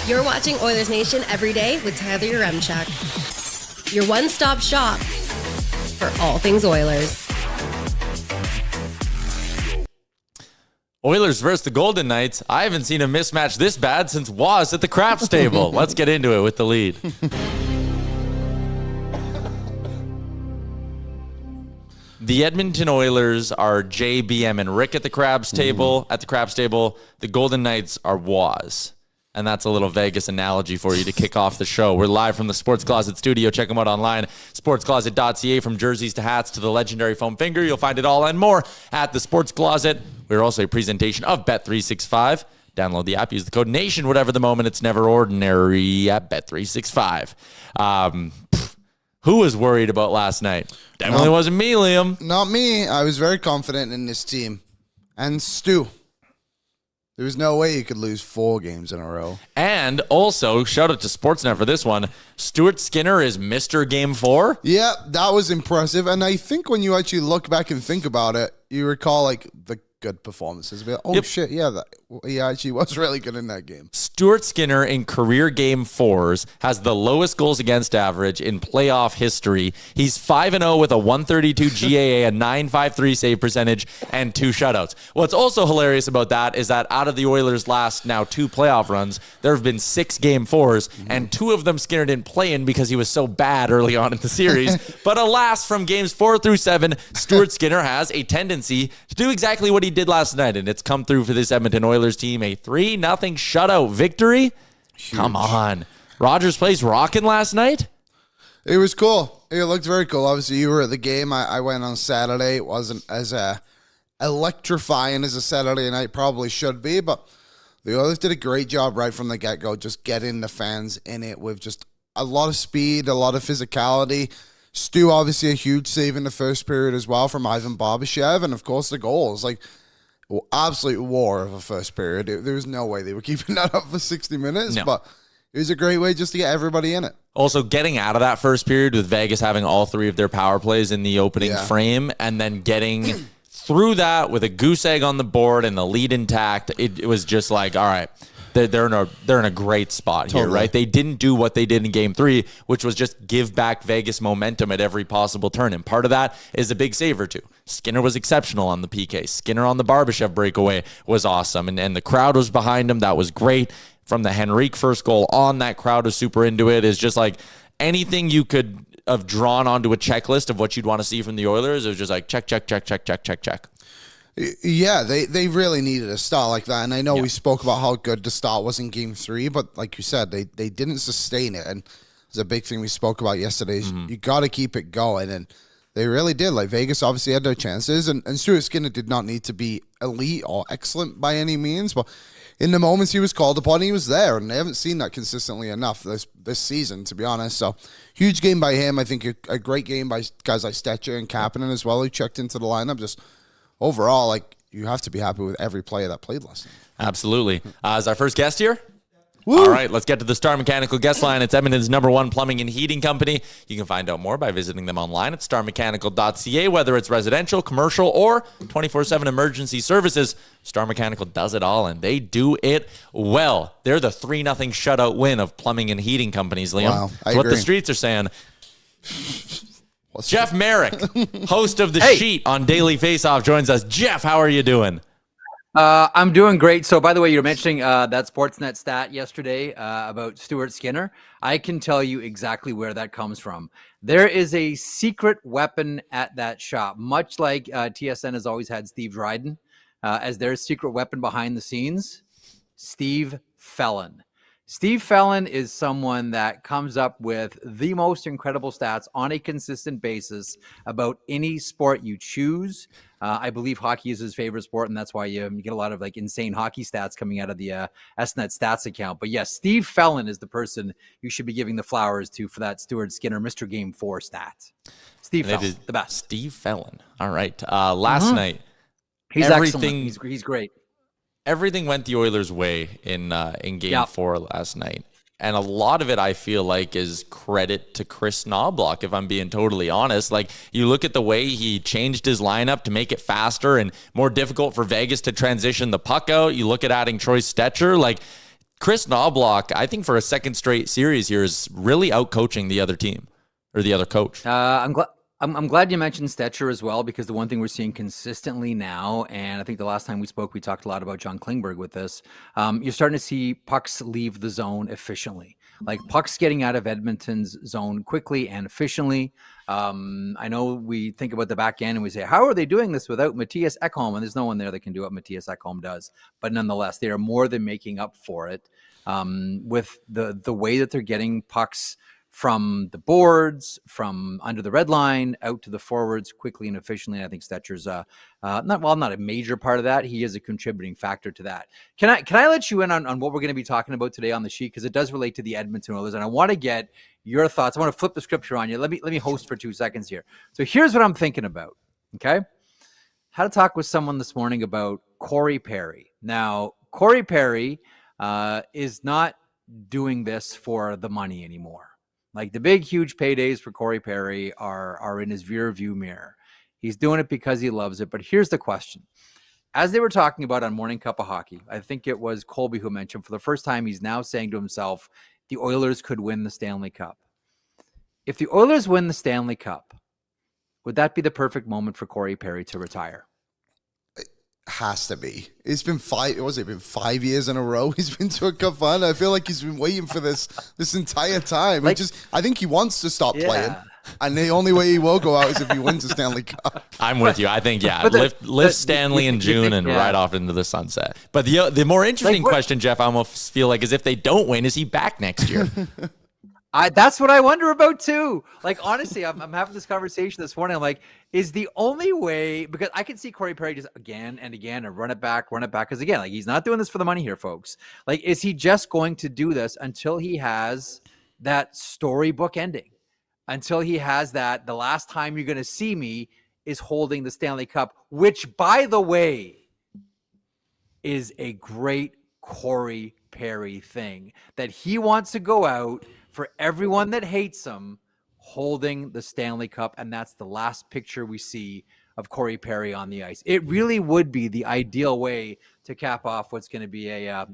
You're watching Oilers Nation Everyday with Tyler Yaremchuk. Your one-stop shop for all things Oilers. Oilers versus the Golden Knights. I haven't seen a mismatch this bad since Was at the craps table. Let's get into it with the lead. The Edmonton Oilers are JBM and Rick at the craps table. At the craps table, the Golden Knights are Was. And that's a little Vegas analogy for you to kick off the show. We're live from the Sports Closet studio. Check them out online, sportscloset.ca. From jerseys to hats to the legendary foam finger, you'll find it all and more at the Sports Closet. We're also a presentation of Bet365. Download the app, use the code NATION, whatever the moment. It's never ordinary at Bet365. Who was worried about last night? Definitely wasn't me, Liam. Not me. I was very confident in this team. And Stu. There was no way you could lose 4 games in a row. And also, shout out to Sportsnet for this one. Stuart Skinner is Mr. Game 4. Yeah, that was impressive. And I think when you actually look back and think about it, you recall like the good performances. But, shit, yeah, he actually was really good in that game. Stuart Skinner in career game 4s has the lowest goals against average in playoff history. He's 5-0 with a 132 GAA, a 9.53 save percentage, and 2 shutouts. What's also hilarious about that is that out of the Oilers' last now 2 playoff runs, there have been 6 game 4s, and 2 of them Skinner didn't play in because he was so bad early on in the series. But alas, from games 4 through 7, Stuart Skinner has a tendency to do exactly what he did last night, and it's come through for this Edmonton Oilers team. A 3-0 shutout victory. Huge. Come on. Rogers Place rocking last night? It was cool. It looked very cool. Obviously, you were at the game. I went on Saturday. It wasn't as electrifying as a Saturday night probably should be, but the Oilers did a great job right from the get-go, just getting the fans in it with just a lot of speed, a lot of physicality. Stu, obviously, a huge save in the first period as well from Ivan Barbashev, and, of course, the goals. Absolute war of a first period. There was no way they were keeping that up for 60 minutes, but it was a great way just to get everybody in it. Also, getting out of that first period with Vegas having all 3 of their power plays in the opening frame, and then getting through that with a goose egg on the board and the lead intact, it was just like, all right, they're in a great spot here, right? They didn't do what they did in game 3, which was just give back Vegas momentum at every possible turn. And part of that is a big save or 2. Skinner was exceptional on the PK. Skinner on the Barbashev breakaway was awesome. And the crowd was behind him. That was great. From the Henrique first goal on, that crowd was super into it. It's just like anything you could have drawn onto a checklist of what you'd want to see from the Oilers. It was just like check, check, check, check, check, check, check. Yeah, they really needed a start like that. And I know we spoke about how good the start was in game 3, but like you said, they didn't sustain it. And it's a big thing we spoke about yesterday. You got to keep it going. And they really did. Like, Vegas obviously had their chances. And Stuart Skinner did not need to be elite or excellent by any means. But in the moments he was called upon, he was there. And they haven't seen that consistently enough this season, to be honest. So, huge game by him. I think a great game by guys like Stetcher and Kapanen as well, who checked into the lineup. Just overall, you have to be happy with every player that played last night. Absolutely. Is our first guest here? Woo! All right, let's get to the Star Mechanical guest line. It's Edmonton's #1 plumbing and heating company. You can find out more by visiting them online at starmechanical.ca. Whether it's residential, commercial, or 24/7 emergency services, Star Mechanical does it all, and they do it well. They're the 3-0 shutout win of plumbing and heating companies, Liam. Wow, That's what the streets are saying. Jeff Marek, host of The Sheet on Daily Faceoff, joins us. Jeff, how are you doing? I'm doing great. So, by the way, you're mentioning that Sportsnet stat yesterday about Stuart Skinner. I can tell you exactly where that comes from. There is a secret weapon at that shop, much like TSN has always had Steve Dryden as their secret weapon behind the scenes. Steve Felon. Steve Felon is someone that comes up with the most incredible stats on a consistent basis about any sport you choose. I believe hockey is his favorite sport, and that's why you get a lot of insane hockey stats coming out of the SNET stats account. But yes, Steve Felon is the person you should be giving the flowers to for that Stuart Skinner Mr. Game 4 stat. Steve Felon, the best. Steve Felon. All right. Last night, he's excellent. He's great. Everything went the Oilers' way in Game 4 last night. And a lot of it, I feel like, is credit to Chris Knoblauch, if I'm being totally honest. Like, you look at the way he changed his lineup to make it faster and more difficult for Vegas to transition the puck out. You look at adding Troy Stetcher. Like, Chris Knoblauch, I think for a second straight series here, is really out-coaching the other team or the other coach. I'm glad you mentioned Stetcher as well, because the one thing we're seeing consistently now, and I think the last time we spoke, we talked a lot about John Klingberg with this, you're starting to see pucks leave the zone efficiently. Like, pucks getting out of Edmonton's zone quickly and efficiently. I know we think about the back end and we say, how are they doing this without Matthias Ekholm? And there's no one there that can do what Matthias Ekholm does. But nonetheless, they are more than making up for it with the way that they're getting pucks from the boards, from under the red line, out to the forwards quickly and efficiently. And I think Stetcher's not a major part of that. He is a contributing factor to that. Can I let you in on what we're going to be talking about today on the sheet? Because it does relate to the Edmonton Oilers, and I want to get your thoughts. I want to flip the scripture on you. Let me host for 2 seconds here. So here's what I'm thinking about. Okay, had a talk with someone this morning about Corey Perry. Now, Corey Perry is not doing this for the money anymore. Like, the big, huge paydays for Corey Perry are in his rear view mirror. He's doing it because he loves it. But here's the question. As they were talking about on Morning Cup of Hockey, I think it was Colby who mentioned for the first time, he's now saying to himself, the Oilers could win the Stanley Cup. If the Oilers win the Stanley Cup, would that be the perfect moment for Corey Perry to retire? Has to be. It's been 5 years in a row he's been to a cup final. I feel like he's been waiting for this entire time. Like, I think he wants to stop playing, and the only way he will go out is if he wins the Stanley Cup. I'm with you. I think lift Stanley in June and ride off into the sunset. But the more interesting question, Jeff, I almost feel like, is if they don't win, is he back next year? That's what I wonder about too. Like, honestly, I'm having this conversation this morning. I'm like, is the only way, because I can see Corey Perry just again and again and run it back. Because again, like, he's not doing this for the money here, folks. Like, is he just going to do this until he has that storybook ending? Until he has that, the last time you're going to see me is holding the Stanley Cup, which, by the way, is a great Corey Perry thing, that he wants to go out for everyone that hates him holding the Stanley Cup. And that's the last picture we see of Corey Perry on the ice. It really would be the ideal way to cap off what's going to be a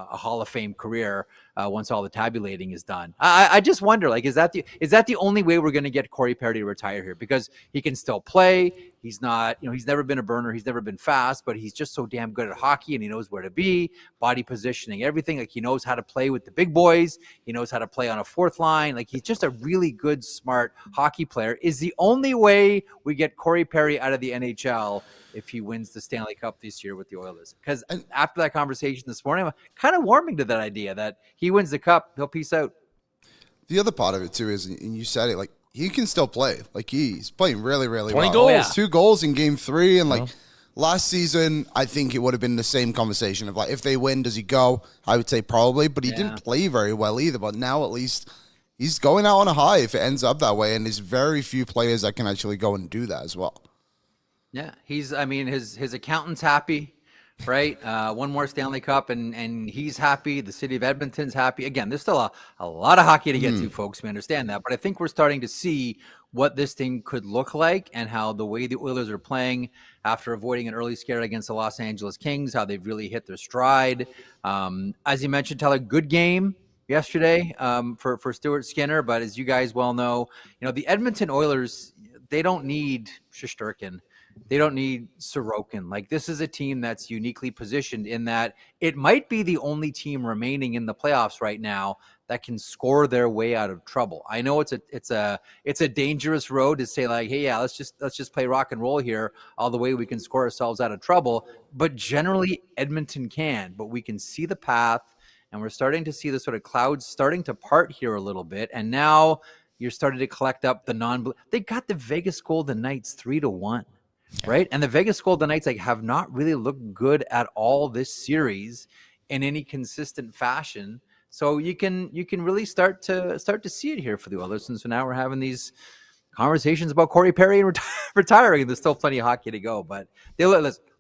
Hall of Fame career once all the tabulating is done. I just wonder, like, is that the only way we're going to get Corey Perry to retire here? Because he can still play. He's not, he's never been a burner. He's never been fast, but he's just so damn good at hockey, and he knows where to be, body positioning, everything. Like, he knows how to play with the big boys. He knows how to play on a fourth line. Like, he's just a really good, smart hockey player. Is the only way we get Corey Perry out of the NHL if he wins the Stanley Cup this year with the Oilers. Because after that conversation this morning, I'm kind of warming to that idea that he wins the Cup, he'll peace out. The other part of it too is, and you said it, like, he can still play. Like, he's playing really, really 20 well. goals. Yeah. 2 goals in game 3. And like last season, I think it would have been the same conversation of, like, if they win, does he go? I would say probably, but he didn't play very well either. But now at least he's going out on a high if it ends up that way. And there's very few players that can actually go and do that as well. Yeah, his accountant's happy, right? One more Stanley Cup, and he's happy. The city of Edmonton's happy. Again, there's still a lot of hockey to get to, folks. We understand that. But I think we're starting to see what this thing could look like, and how the way the Oilers are playing after avoiding an early scare against the Los Angeles Kings, how they've really hit their stride. As you mentioned, Tyler, good game yesterday for Stuart Skinner. But as you guys well know, the Edmonton Oilers, they don't need Shesterkin. They don't need Sorokin. Like, this is a team that's uniquely positioned in that it might be the only team remaining in the playoffs right now that can score their way out of trouble. I know it's a dangerous road to say, like, hey, yeah, let's just play rock and roll here all the way we can score ourselves out of trouble. But generally, Edmonton can. But we can see the path, and we're starting to see the sort of clouds starting to part here a little bit. And now you're starting to collect up the they got the Vegas Golden Knights 3-1. Right. And the Vegas Golden Knights have not really looked good at all this series in any consistent fashion. So you can really start to see it here for the Oilers. And so now we're having these conversations about Corey Perry and retiring. There's still plenty of hockey to go, but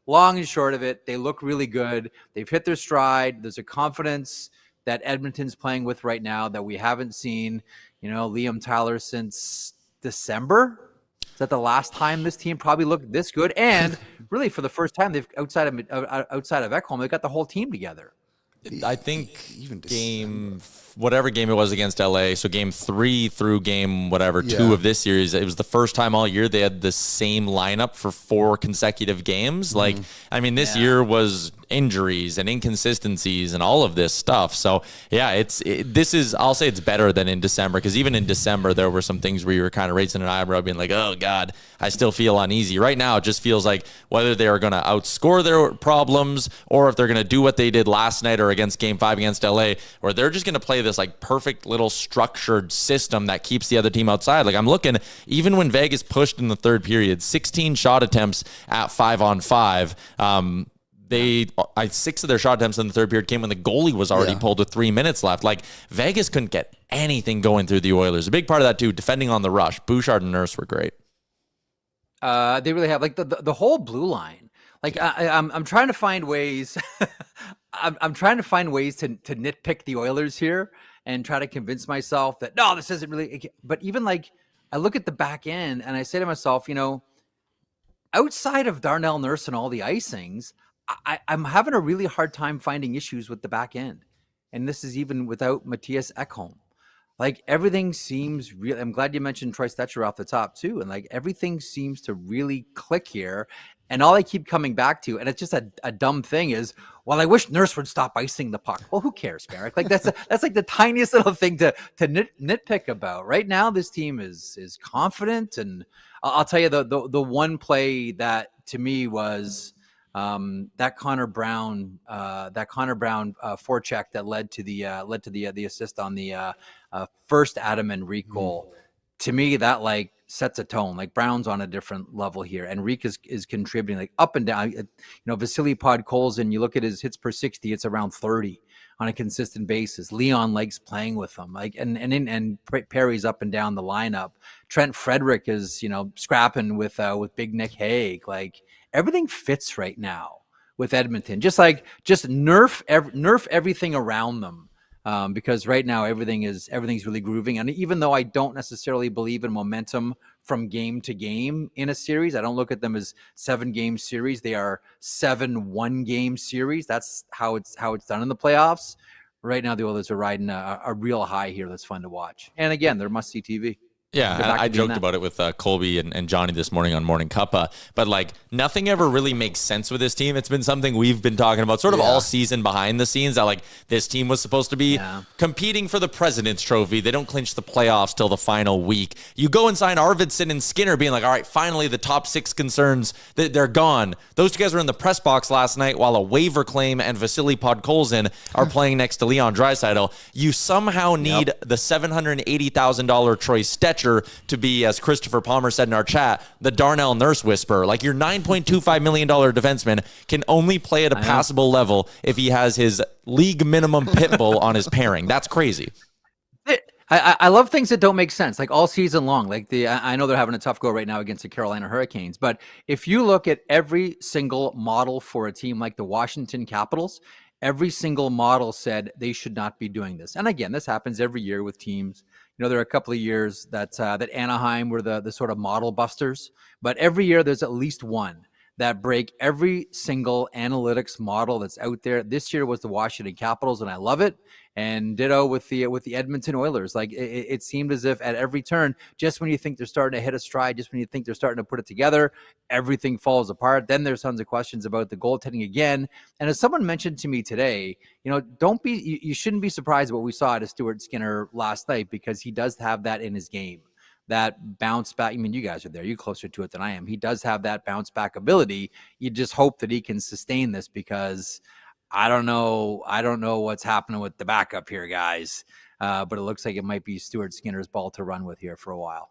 long and short of it, they look really good. They've hit their stride. There's a confidence that Edmonton's playing with right now that we haven't seen, Liam Tyler since December. Is that the last time this team probably looked this good? And really, for the first time, they've outside of Ekholm, they've got the whole team together. I think whatever game it was against LA, so game 3 through game 2 of this series, it was the first time all year they had the same lineup for 4 consecutive games. This year was injuries and inconsistencies and all of this stuff. So I'll say it's better than in December, because even in December there were some things where you were kind of raising an eyebrow, being like, oh God, I still feel uneasy. Right now it just feels like whether they are going to outscore their problems or if they're going to do what they did last night or against game 5 against LA, where they're just going to play this like perfect little structured system that keeps the other team outside. Like, I'm looking, even when Vegas pushed in the third period, 16 shot attempts at 5-on-5. 6 of their shot attempts in the third period came when the goalie was already pulled with 3 minutes left. Like, Vegas couldn't get anything going through the Oilers. A big part of that too, defending on the rush. Bouchard and Nurse were great. They really have, like, the whole blue line. Like, I'm trying to find ways. I'm trying to find ways to nitpick the Oilers here and try to convince myself that no, this isn't really. But even like, I look at the back end and I say to myself, outside of Darnell Nurse and all the icings, I'm having a really hard time finding issues with the back end. And this is even without Matthias Ekholm. Like, everything seems real. I'm glad you mentioned Troy Stetcher off the top too. And like, everything seems to really click here. And all I keep coming back to, and it's just a dumb thing, is, well, I wish Nurse would stop icing the puck. Well, who cares, Marek? Like, that's like the tiniest little thing to nitpick about. Right now, this team is confident, and I'll tell you the one play that to me was that Connor Brown forecheck that led to the assist on the first Adam Henrique goal. To me, that like sets a tone. Like, Brown's on a different level here. Henrique is contributing, like, up and down. Vasily Podkolzin, you look at his hits per 60, it's around 30 on a consistent basis. Leon likes playing with them. Like, and Perry's up and down the lineup. Trent Frederick is, scrapping with Big Nick Hague. Like, everything fits right now with Edmonton. Just nerf everything around them. Because right now everything's really grooving. And even though I don't necessarily believe in momentum from game to game in a series, I don't look at them as 7-game series. They are 7 one-game series. That's how it's done in the playoffs. Right now, the Oilers are riding a real high here that's fun to watch. And again, they're must-see TV. Yeah, and I joked about it with Colby and Johnny this morning on Morning Cuppa, but like, nothing ever really makes sense with this team. It's been something we've been talking about sort of all season behind the scenes, that like, this team was supposed to be competing for the President's Trophy. They don't clinch the playoffs till the final week. You go and sign Arvidsson and Skinner, being like, all right, finally the top 6 concerns, they're gone. Those 2 guys were in the press box last night while a waiver claim and Vasily Podkolzin are playing next to Leon Draisaitl. You somehow need the $780,000 Troy Stetcher to be, as Christopher Palmer said in our chat, the Darnell Nurse whisperer. Like, your $9.25 million defenseman can only play at a passable level if he has his league minimum pit bull on his pairing. That's crazy. I love things that don't make sense, like, all season long. Like, I know they're having a tough go right now against the Carolina Hurricanes, but if you look at every single model for a team like the Washington Capitals, every single model said they should not be doing this. And again, this happens every year with teams. There are a couple of years that Anaheim were the sort of model busters, but every year there's at least one that break every single analytics model that's out there. This year was the Washington Capitals, and I love it. And ditto with the Edmonton Oilers. Like, it seemed as if at every turn, just when you think they're starting to hit a stride, just when you think they're starting to put it together, everything falls apart. Then there's tons of questions about the goaltending again. And as someone mentioned to me today, you shouldn't be surprised what we saw at Stuart Skinner last night, because he does have that in his game. That bounce back. I mean, you guys are there. You're closer to it than I am. He does have that bounce back ability. You just hope that he can sustain this, because I don't know what's happening with the backup here, guys. But it looks like it might be Stuart Skinner's ball to run with here for a while.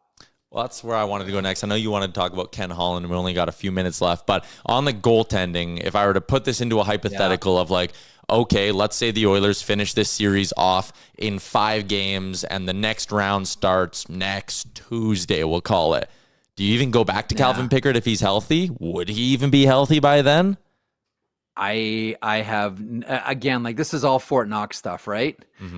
Well, that's where I wanted to go next. I know you wanted to talk about Ken Holland. We only got a few minutes left. But on the goaltending, if I were to put this into a hypothetical of like, okay, let's say the Oilers finish this series off in 5 games and the next round starts next Tuesday, we'll call it. Do you even go back to Calvin Pickard if he's healthy? Would he even be healthy by then? I have, again, like this is all Fort Knox stuff, right?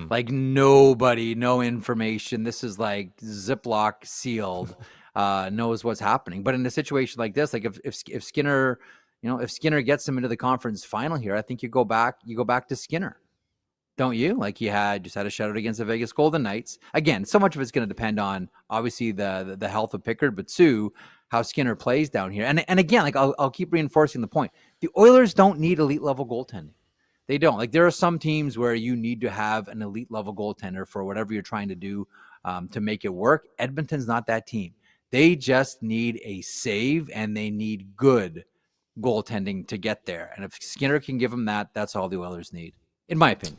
Like nobody, no information. This is like Ziploc sealed, knows what's happening. But in a situation like this, like if Skinner, if Skinner gets him into the conference final here, I think you go back to Skinner. Don't you? Like you just had a shutout against the Vegas Golden Knights. Again, so much of it's going to depend on obviously the health of Pickard, but Sue, how Skinner plays down here. And again, like I'll keep reinforcing the point. The Oilers don't need elite level goaltending. They don't. Like there are some teams where you need to have an elite level goaltender for whatever you're trying to do to make it work. Edmonton's not that team. They just need a save and they need good goaltending to get there. And if Skinner can give them that, that's all the Oilers need, in my opinion.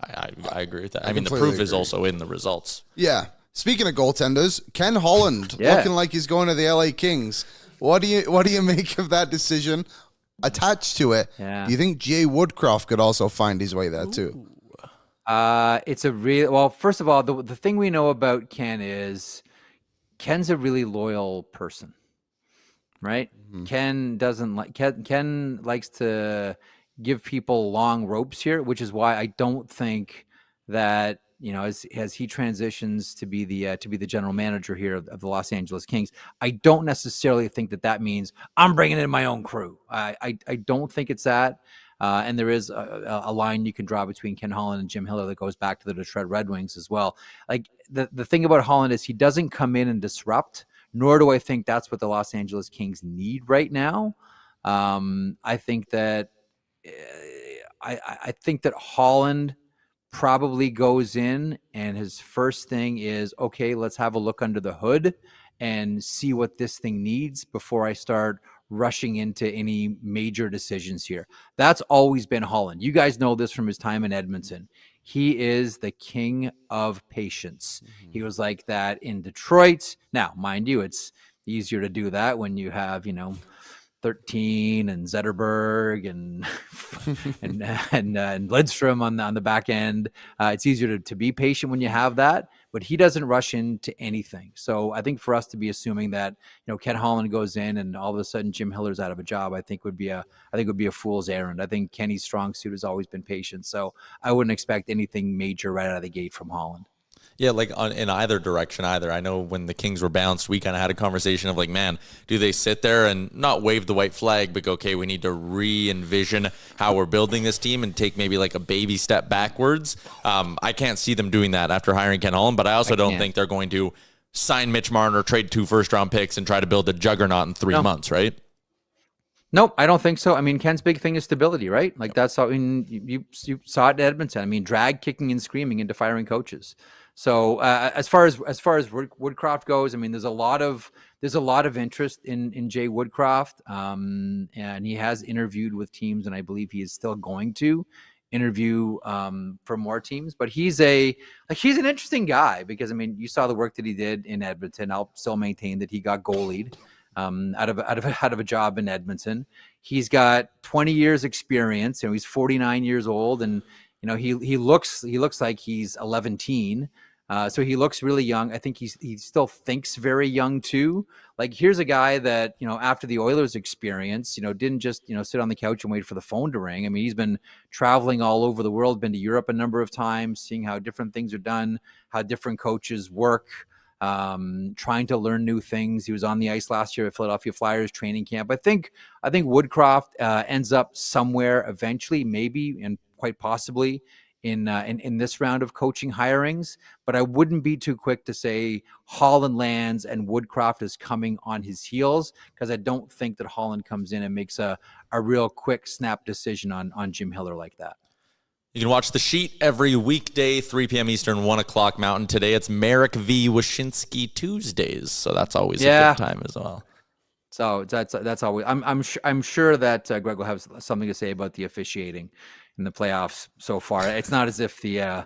I agree with that. I mean, the proof is also in the results. Yeah. Speaking of goaltenders, Ken Holland looking like he's going to the LA Kings. What do you make of that decision? Attached to it, do you think Jay Woodcroft could also find his way there too? It's a real well. First of all, the thing we know about Ken is Ken's a really loyal person, right? Ken doesn't like Ken likes to give people long ropes here, which is why I don't think that as he transitions to be the general manager here of the Los Angeles Kings, I don't necessarily think that means I'm bringing in my own crew. I don't think it's that. And there is a line you can draw between Ken Holland and Jim Hiller that goes back to the Detroit Red Wings as well. Like the thing about Holland is he doesn't come in and disrupt, nor do I think that's what the Los Angeles Kings need right now. I think that Holland probably goes in and his first thing is, okay, let's have a look under the hood and see what this thing needs before I start rushing into any major decisions here. That's always been Holland. You guys know this from his time in Edmonton. He is the king of patience. He was like that in Detroit. Now, mind you, it's easier to do that when you have, 13 and Zetterberg and Lidstrom on the back end. It's easier to be patient when you have that, but he doesn't rush into anything. So I think for us to be assuming that Ken Holland goes in and all of a sudden Jim Hiller's out of a job, I think would be a fool's errand. I think Kenny's strong suit has always been patience. So I wouldn't expect anything major right out of the gate from Holland. Yeah, like in either direction either. I know when the Kings were bounced, we kind of had a conversation of like, man, do they sit there and not wave the white flag, but go, okay, we need to re-envision how we're building this team and take maybe like a baby step backwards. I can't see them doing that after hiring Ken Holland, but I also don't think they're going to sign Mitch Marner, trade 2 first-round picks, and try to build a juggernaut in 3 months, right? Nope, I don't think so. I mean, Ken's big thing is stability, right? Like that's how you saw it in Edmonton. I mean, drag kicking and screaming into firing coaches. So as far as Woodcroft goes, I mean, there's a lot of interest in Jay Woodcroft, and he has interviewed with teams, and I believe he is still going to interview for more teams. But he's an interesting guy because I mean, you saw the work that he did in Edmonton. I'll still maintain that he got goalied out of a job in Edmonton. He's got 20 years experience, and he's 49 years old, and he looks like he's 11. So he looks really young. I think he still thinks very young too. Like here's a guy that, after the Oilers experience, didn't just, sit on the couch and wait for the phone to ring. I mean, he's been traveling all over the world, been to Europe a number of times, seeing how different things are done, how different coaches work, trying to learn new things. He was on the ice last year at Philadelphia Flyers training camp. I think Woodcroft ends up somewhere eventually, maybe, and quite possibly in this round of coaching hirings, but I wouldn't be too quick to say Holland lands and Woodcroft is coming on his heels, because I don't think that Holland comes in and makes a real quick snap decision on Jim Hiller like that. You can watch The Sheet every weekday, 3 p.m. Eastern, 1 o'clock Mountain. Today it's Marek v. Wyshynski Tuesdays, so that's always a good time as well. So that's always. I'm sure that Greg will have something to say about the officiating in the playoffs so far. It's not as if the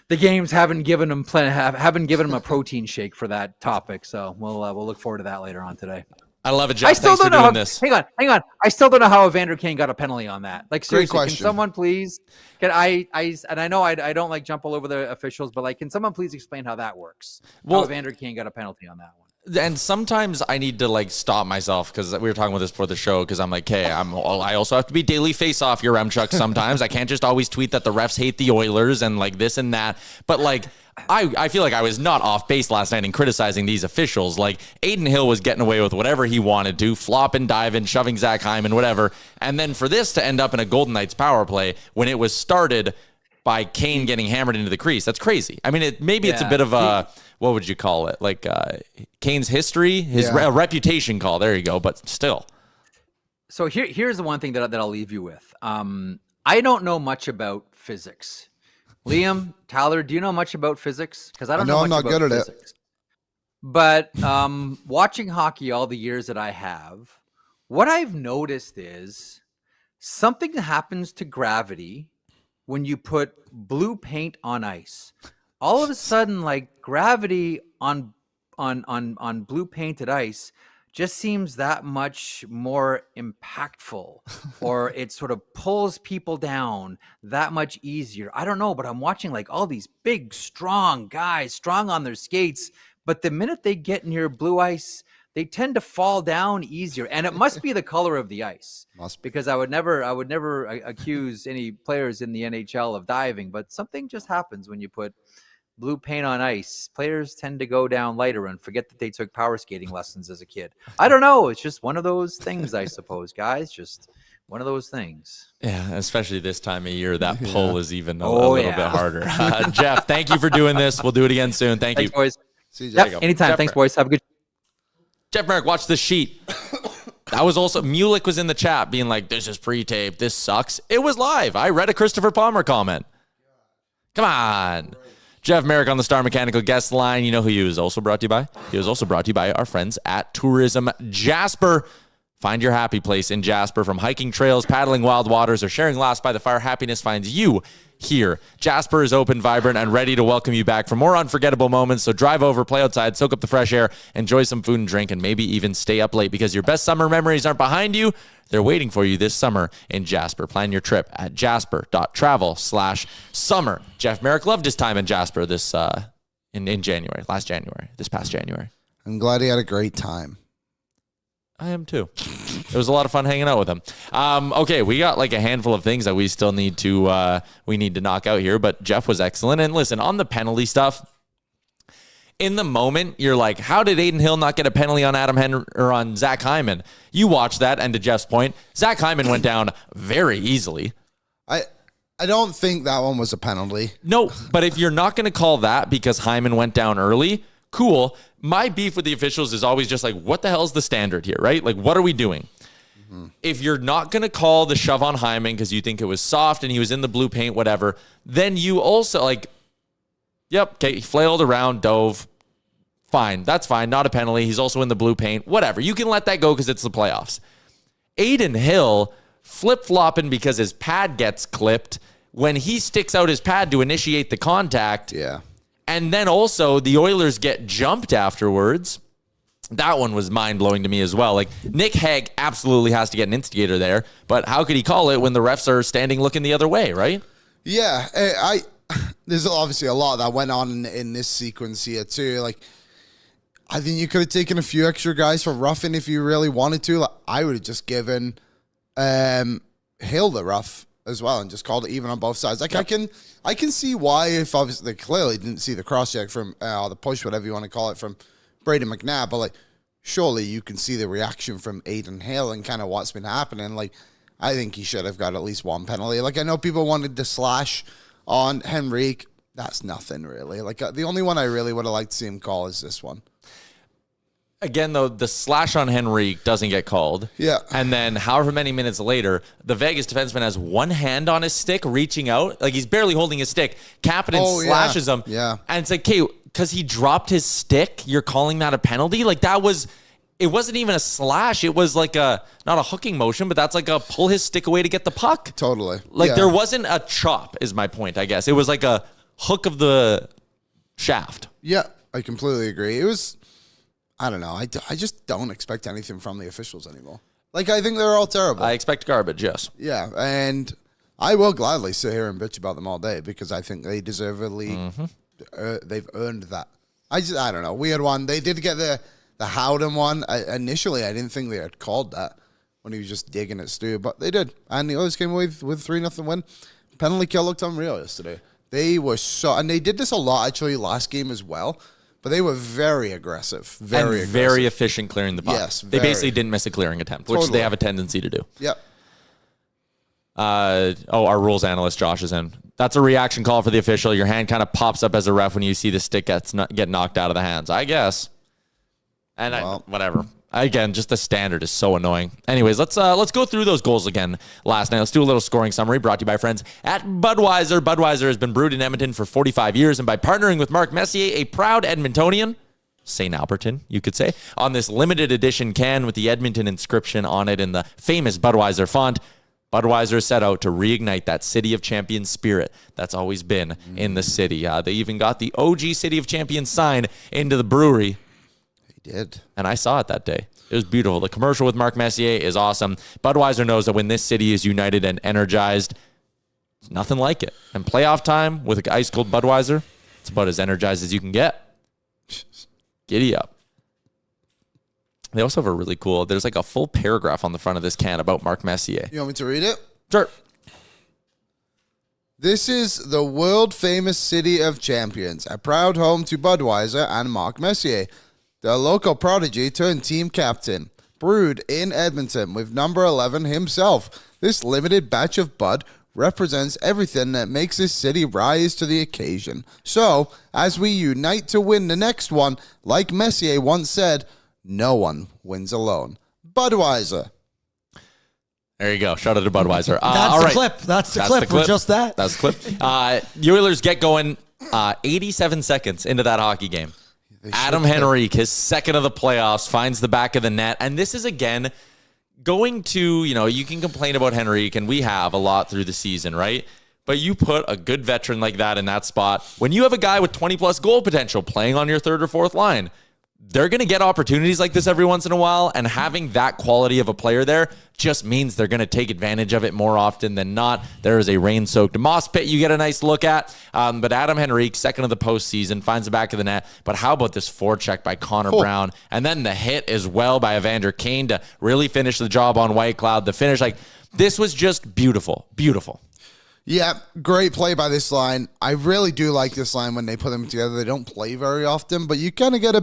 games haven't given him a protein shake for that topic. So we'll look forward to that later on today. I love it, Jeff. Thanks for doing this. Hang on. I still don't know how Evander Kane got a penalty on that. Like seriously, can someone please? I know I don't like jump all over the officials, but like, can someone please explain how that works? Well, how Evander Kane got a penalty on that one. And sometimes I need to like stop myself because we were talking about this before the show. Because I'm like, hey, I also have to be Daily Faceoff Yaremchuk sometimes. I can't just always tweet that the refs hate the Oilers and like this and that. But like, I feel like I was not off base last night in criticizing these officials. Like Adin Hill was getting away with whatever he wanted to, flopping, diving, shoving Zach Hyman, whatever. And then for this to end up in a Golden Knights power play when it was started by Kane getting hammered into the crease, that's crazy. I mean, it's a bit of a, what would you call it? Like Kane's history, his reputation call. There you go. But still. So here's the one thing that I'll leave you with. I don't know much about physics. Liam, Tyler, do you know much about physics? Because I don't know I'm much not about good at physics. But watching hockey all the years that I have, what I've noticed is something happens to gravity when you put blue paint on ice. All of a sudden, like gravity on blue painted ice just seems that much more impactful, or it sort of pulls people down that much easier. I don't know, but I'm watching like all these big, strong guys, strong on their skates, but the minute they get near blue ice, they tend to fall down easier. And it must be the color of the ice. Because I would never accuse any players in the NHL of diving, but something just happens when you put blue paint on ice. Players tend to go down lighter and forget that they took power skating lessons as a kid. I don't know. It's just one of those things, I suppose, guys. Just one of those things. Yeah, especially this time of year, that pull is even a little bit harder. Jeff, thank you for doing this. We'll do it again soon. Thanks, you, boys. See you, Yep, anytime. Thanks, boys. Have a good. Jeff Marek, watch the sheet. That was also, Mulek was in the chat being like, this is pre-tape, this sucks. It was live. I read a Christopher Palmer comment. Come on. Jeff Marek on the Star Mechanical guest line. You know who he was also brought to you by? He was also brought to you by our friends at Tourism Jasper. Find your happy place in Jasper. From hiking trails, paddling wild waters, or sharing laughs by the fire, happiness finds you here. Jasper is open, vibrant, and ready to welcome you back for more unforgettable moments. So drive over, play outside, soak up the fresh air, enjoy some food and drink, and maybe even stay up late because your best summer memories aren't behind you. They're waiting for you this summer in Jasper. Plan your trip at jasper.travel/summer. Jeff Marek loved his time in Jasper this in January, this past January. I'm glad he had a great time. I am too. It was a lot of fun hanging out with him. Okay, we got like a handful of things that we still need to knock out here, but Jeff was excellent. And listen, on the penalty stuff, in the moment, you're like, how did Adin Hill not get a penalty on Adam Henrique or on Zach Hyman? You watch that, and to Jeff's point, Zach Hyman went down very easily. I don't think that one was a penalty. No, but if you're not going to call that because Hyman went down early, cool. My beef with the officials is always just like, what the hell is the standard here, right? Like, what are we doing? Mm-hmm. If you're not going to call the shove on Hyman because you think it was soft and he was in the blue paint, whatever, then you also like, yep, okay, he flailed around, dove. Fine, that's fine, not a penalty. He's also in the blue paint, whatever. You can let that go because it's the playoffs. Adin Hill flip-flopping because his pad gets clipped when he sticks out his pad to initiate the contact. Yeah. And then also the Oilers get jumped afterwards. That one was mind-blowing to me as well. Like, Nick Hague absolutely has to get an instigator there, but how could he call it when the refs are standing looking the other way, right? Yeah, there's obviously a lot that went on in this sequence here too. Like, I think you could have taken a few extra guys for roughing if you really wanted to. Like, I would have just given Hill the rough as well and just called it even on both sides. Like, yep. I can see why, if obviously they clearly didn't see the cross-check from, or the push, whatever you want to call it, from Braden McNabb, but like, surely you can see the reaction from Adin Hill and kind of what's been happening. Like, I think he should have got at least one penalty. Like, I know people wanted to slash on Henrique. That's nothing really. Like, the only one I really would have liked to see him call is this one. Again, though, the slash on Henrique doesn't get called. Yeah. And then however many minutes later, the Vegas defenseman has one hand on his stick reaching out. Like, he's barely holding his stick. Kapanen slashes him. Yeah. And it's like, okay, because he dropped his stick, you're calling that a penalty? Like, it wasn't even a slash. It was like not a hooking motion, but that's like a pull his stick away to get the puck. Totally. Like, there wasn't a chop, is my point, I guess. It was like a hook of the shaft. Yeah, I completely agree. It was... I don't know. I just don't expect anything from the officials anymore. Like, I think they're all terrible. I expect garbage, yes. Yeah, and I will gladly sit here and bitch about them all day because I think they deservedly, they've earned that. I don't know. Weird one. They did get the The Howden one, initially I didn't think they had called that when he was just digging at Stu, but they did. And the Oilers came away with 3-0 win. Penalty kill looked unreal yesterday. They were and they did this a lot actually last game as well, but they were very aggressive. Very efficient clearing the puck. Yes, they basically didn't miss a clearing attempt, which they have a tendency to do. Yep. Our rules analyst Josh is in. That's a reaction call for the official. Your hand kind of pops up as a ref when you see the stick get knocked out of the hands, I guess. And whatever. Again, just the standard is so annoying. Anyways, let's go through those goals again last night. Let's do a little scoring summary brought to you by friends at Budweiser. Budweiser has been brewed in Edmonton for 45 years, and by partnering with Mark Messier, a proud Edmontonian, St. Alberton, you could say, on this limited edition can with the Edmonton inscription on it in the famous Budweiser font, Budweiser set out to reignite that City of Champions spirit that's always been in the city. They even got the OG City of Champions sign into the brewery. They did. And I saw it that day. It was beautiful. The commercial with Mark Messier is awesome. Budweiser knows that when this city is united and energized, it's nothing like it. And playoff time with an ice-cold Budweiser, it's about as energized as you can get. Giddy up. They also have a really cool, there's like a full paragraph on the front of this can about Mark Messier. You want me to read it? Sure. This is the world-famous City of Champions, a proud home to Budweiser and Mark Messier, the local prodigy turned team captain. Brewed in Edmonton with number 11 himself, this limited batch of Bud represents everything that makes this city rise to the occasion. So, as we unite to win the next one, like Messier once said, no one wins alone. Budweiser. There you go. Shout out to Budweiser. That's the clip. That's the clip. For just that. That's the clip. The Oilers get going 87 seconds into that hockey game. Adam Henrique, his second of the playoffs, finds the back of the net. And this is, again, going to, you can complain about Henrique, and we have a lot through the season, right? But you put a good veteran like that in that spot. When you have a guy with 20-plus goal potential playing on your third or fourth line, they're going to get opportunities like this every once in a while, and having that quality of a player there just means they're going to take advantage of it more often than not. There is a rain-soaked moss pit you get a nice look at, but Adam Henrique, second of the postseason, finds the back of the net. But how about this forecheck by Connor Brown, and then the hit as well by Evander Kane to really finish the job on White Cloud. The finish, this was just beautiful, beautiful. Yeah, great play by this line. I really do like this line when they put them together. They don't play very often, but you kind of get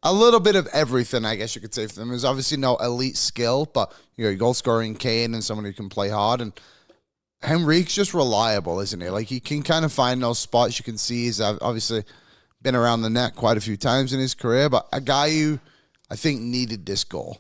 a little bit of everything, I guess you could say, for them. There's obviously no elite skill, but your goal scoring Kane and someone who can play hard. And Henrique's just reliable, isn't he? Like, he can kind of find those spots. You can see he's obviously been around the net quite a few times in his career, but a guy who I think needed this goal.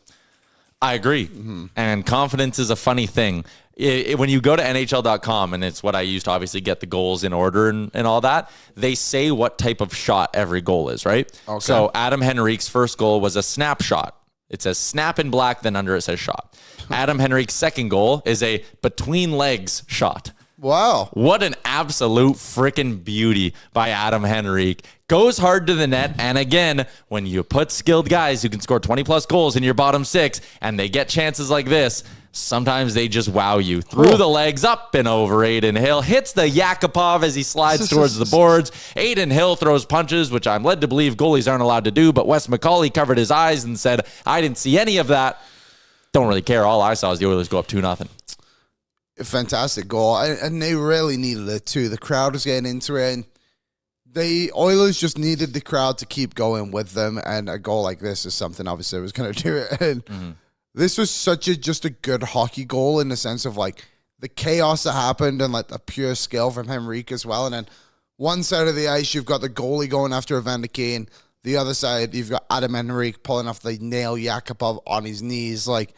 I agree. And confidence is a funny thing. When you go to NHL.com, and it's what I use to obviously get the goals in order and all that, they say what type of shot every goal is, right? Okay. So Adam Henrique's first goal was a snapshot. It says snap in black, then under it says shot. Adam Henrique's second goal is a between legs shot. Wow. What an absolute freaking beauty by Adam Henrique. Goes hard to the net, and again, when you put skilled guys who can score 20-plus goals in your bottom six, and they get chances like this, sometimes they just wow you. Through the legs, up and over Adin Hill. Hits the Yakupov as he slides towards the boards. Adin Hill throws punches, which I'm led to believe goalies aren't allowed to do, but Wes McCauley covered his eyes and said, I didn't see any of that. Don't really care. All I saw is the Oilers go up 2-0. A fantastic goal, and they really needed it too. The crowd was getting into it, and the Oilers just needed the crowd to keep going with them, and a goal like this is something obviously was going to do it. And this was just a good hockey goal in the sense of like the chaos that happened and like the pure skill from Henrique as well. And then one side of the ice, you've got the goalie going after Evander Kane. The other side, you've got Adam Henrique pulling off the nail Yakupov on his knees. Like,